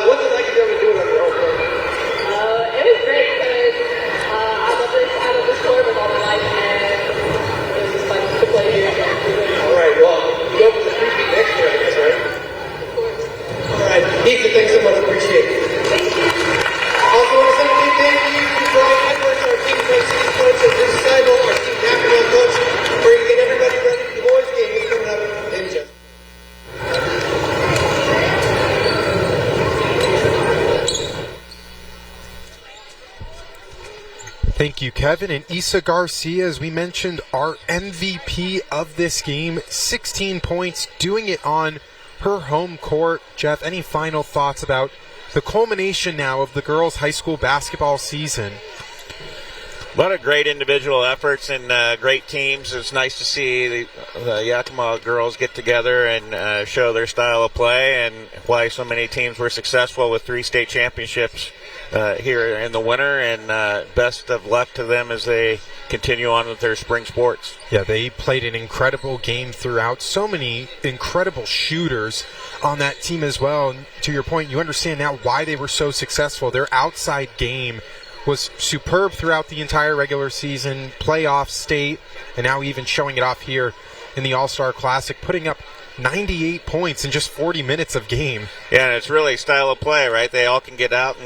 What's it like to be able to do it on your own court? It was great because I love this sport with all my life, and it was just fun to play here. All right, well, you go for the three-peat next year, I guess, right? Of course. All right, Ethan, thanks so much. Appreciate it. Thank you. Also want to say a big thank you to Brian Edwards, our Team Tri-Cities coach, and Bruce Seibel, our Team Yakima coach, for getting everybody ready for the boys' game that's coming up in just. Thank you, Kevin. And Issa Garcia, as we mentioned, our MVP of this game, 16 points, doing it on her home court. Jeff, any final thoughts about the culmination now of the girls' high school basketball season? A lot of great individual efforts and great teams. It's nice to see the Yakima girls get together and show their style of play, and why so many teams were successful with 3 state championships here in the winter, and best of luck to them as they continue on with their spring sports. Yeah, they played an incredible game throughout. So many incredible shooters on that team as well. And to your point, you understand now why they were so successful. Their outside game was superb throughout the entire regular season, playoff, state, and now even showing it off here in the All-Star Classic, putting up 98 points in just 40 minutes of game. Yeah, and it's really style of play, right? They all can get out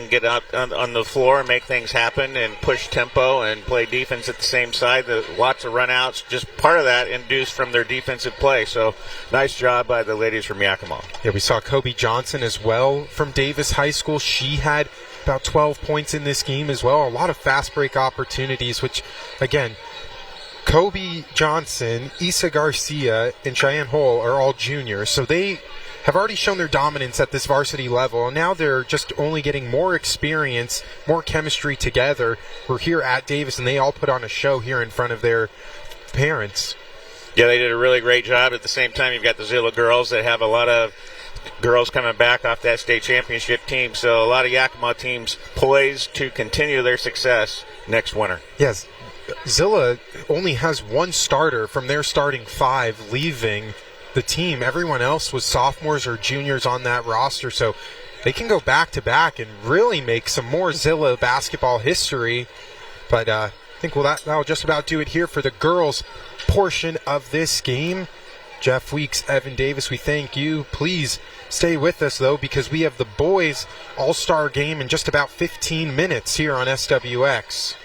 on the floor and make things happen and push tempo and play defense at the same side. Lots of run-outs, just part of that induced from their defensive play. So nice job by the ladies from Yakima. Yeah, we saw Kobe Johnson as well from Davis High School. She had about 12 points in this game as well. A lot of fast break opportunities, which, again, Kobe Johnson, Issa Garcia, and Cheyenne Hull are all juniors, so they have already shown their dominance at this varsity level, and now they're just only getting more experience, more chemistry together. We're here at Davis, and they all put on a show here in front of their parents. Yeah, they did a really great job. At the same time, you've got the Zilla girls that have a lot of girls coming back off that state championship team, so a lot of Yakima teams poised to continue their success next winter. Yes, Zilla only has one starter from their starting 5 leaving the team. Everyone else was sophomores or juniors on that roster, so they can go back-to-back and really make some more Zilla basketball history. But I think that'll just about do it here for the girls' portion of this game. Jeff Weeks, Evan Davis, we thank you. Please stay with us, though, because we have the boys' all-star game in just about 15 minutes here on SWX.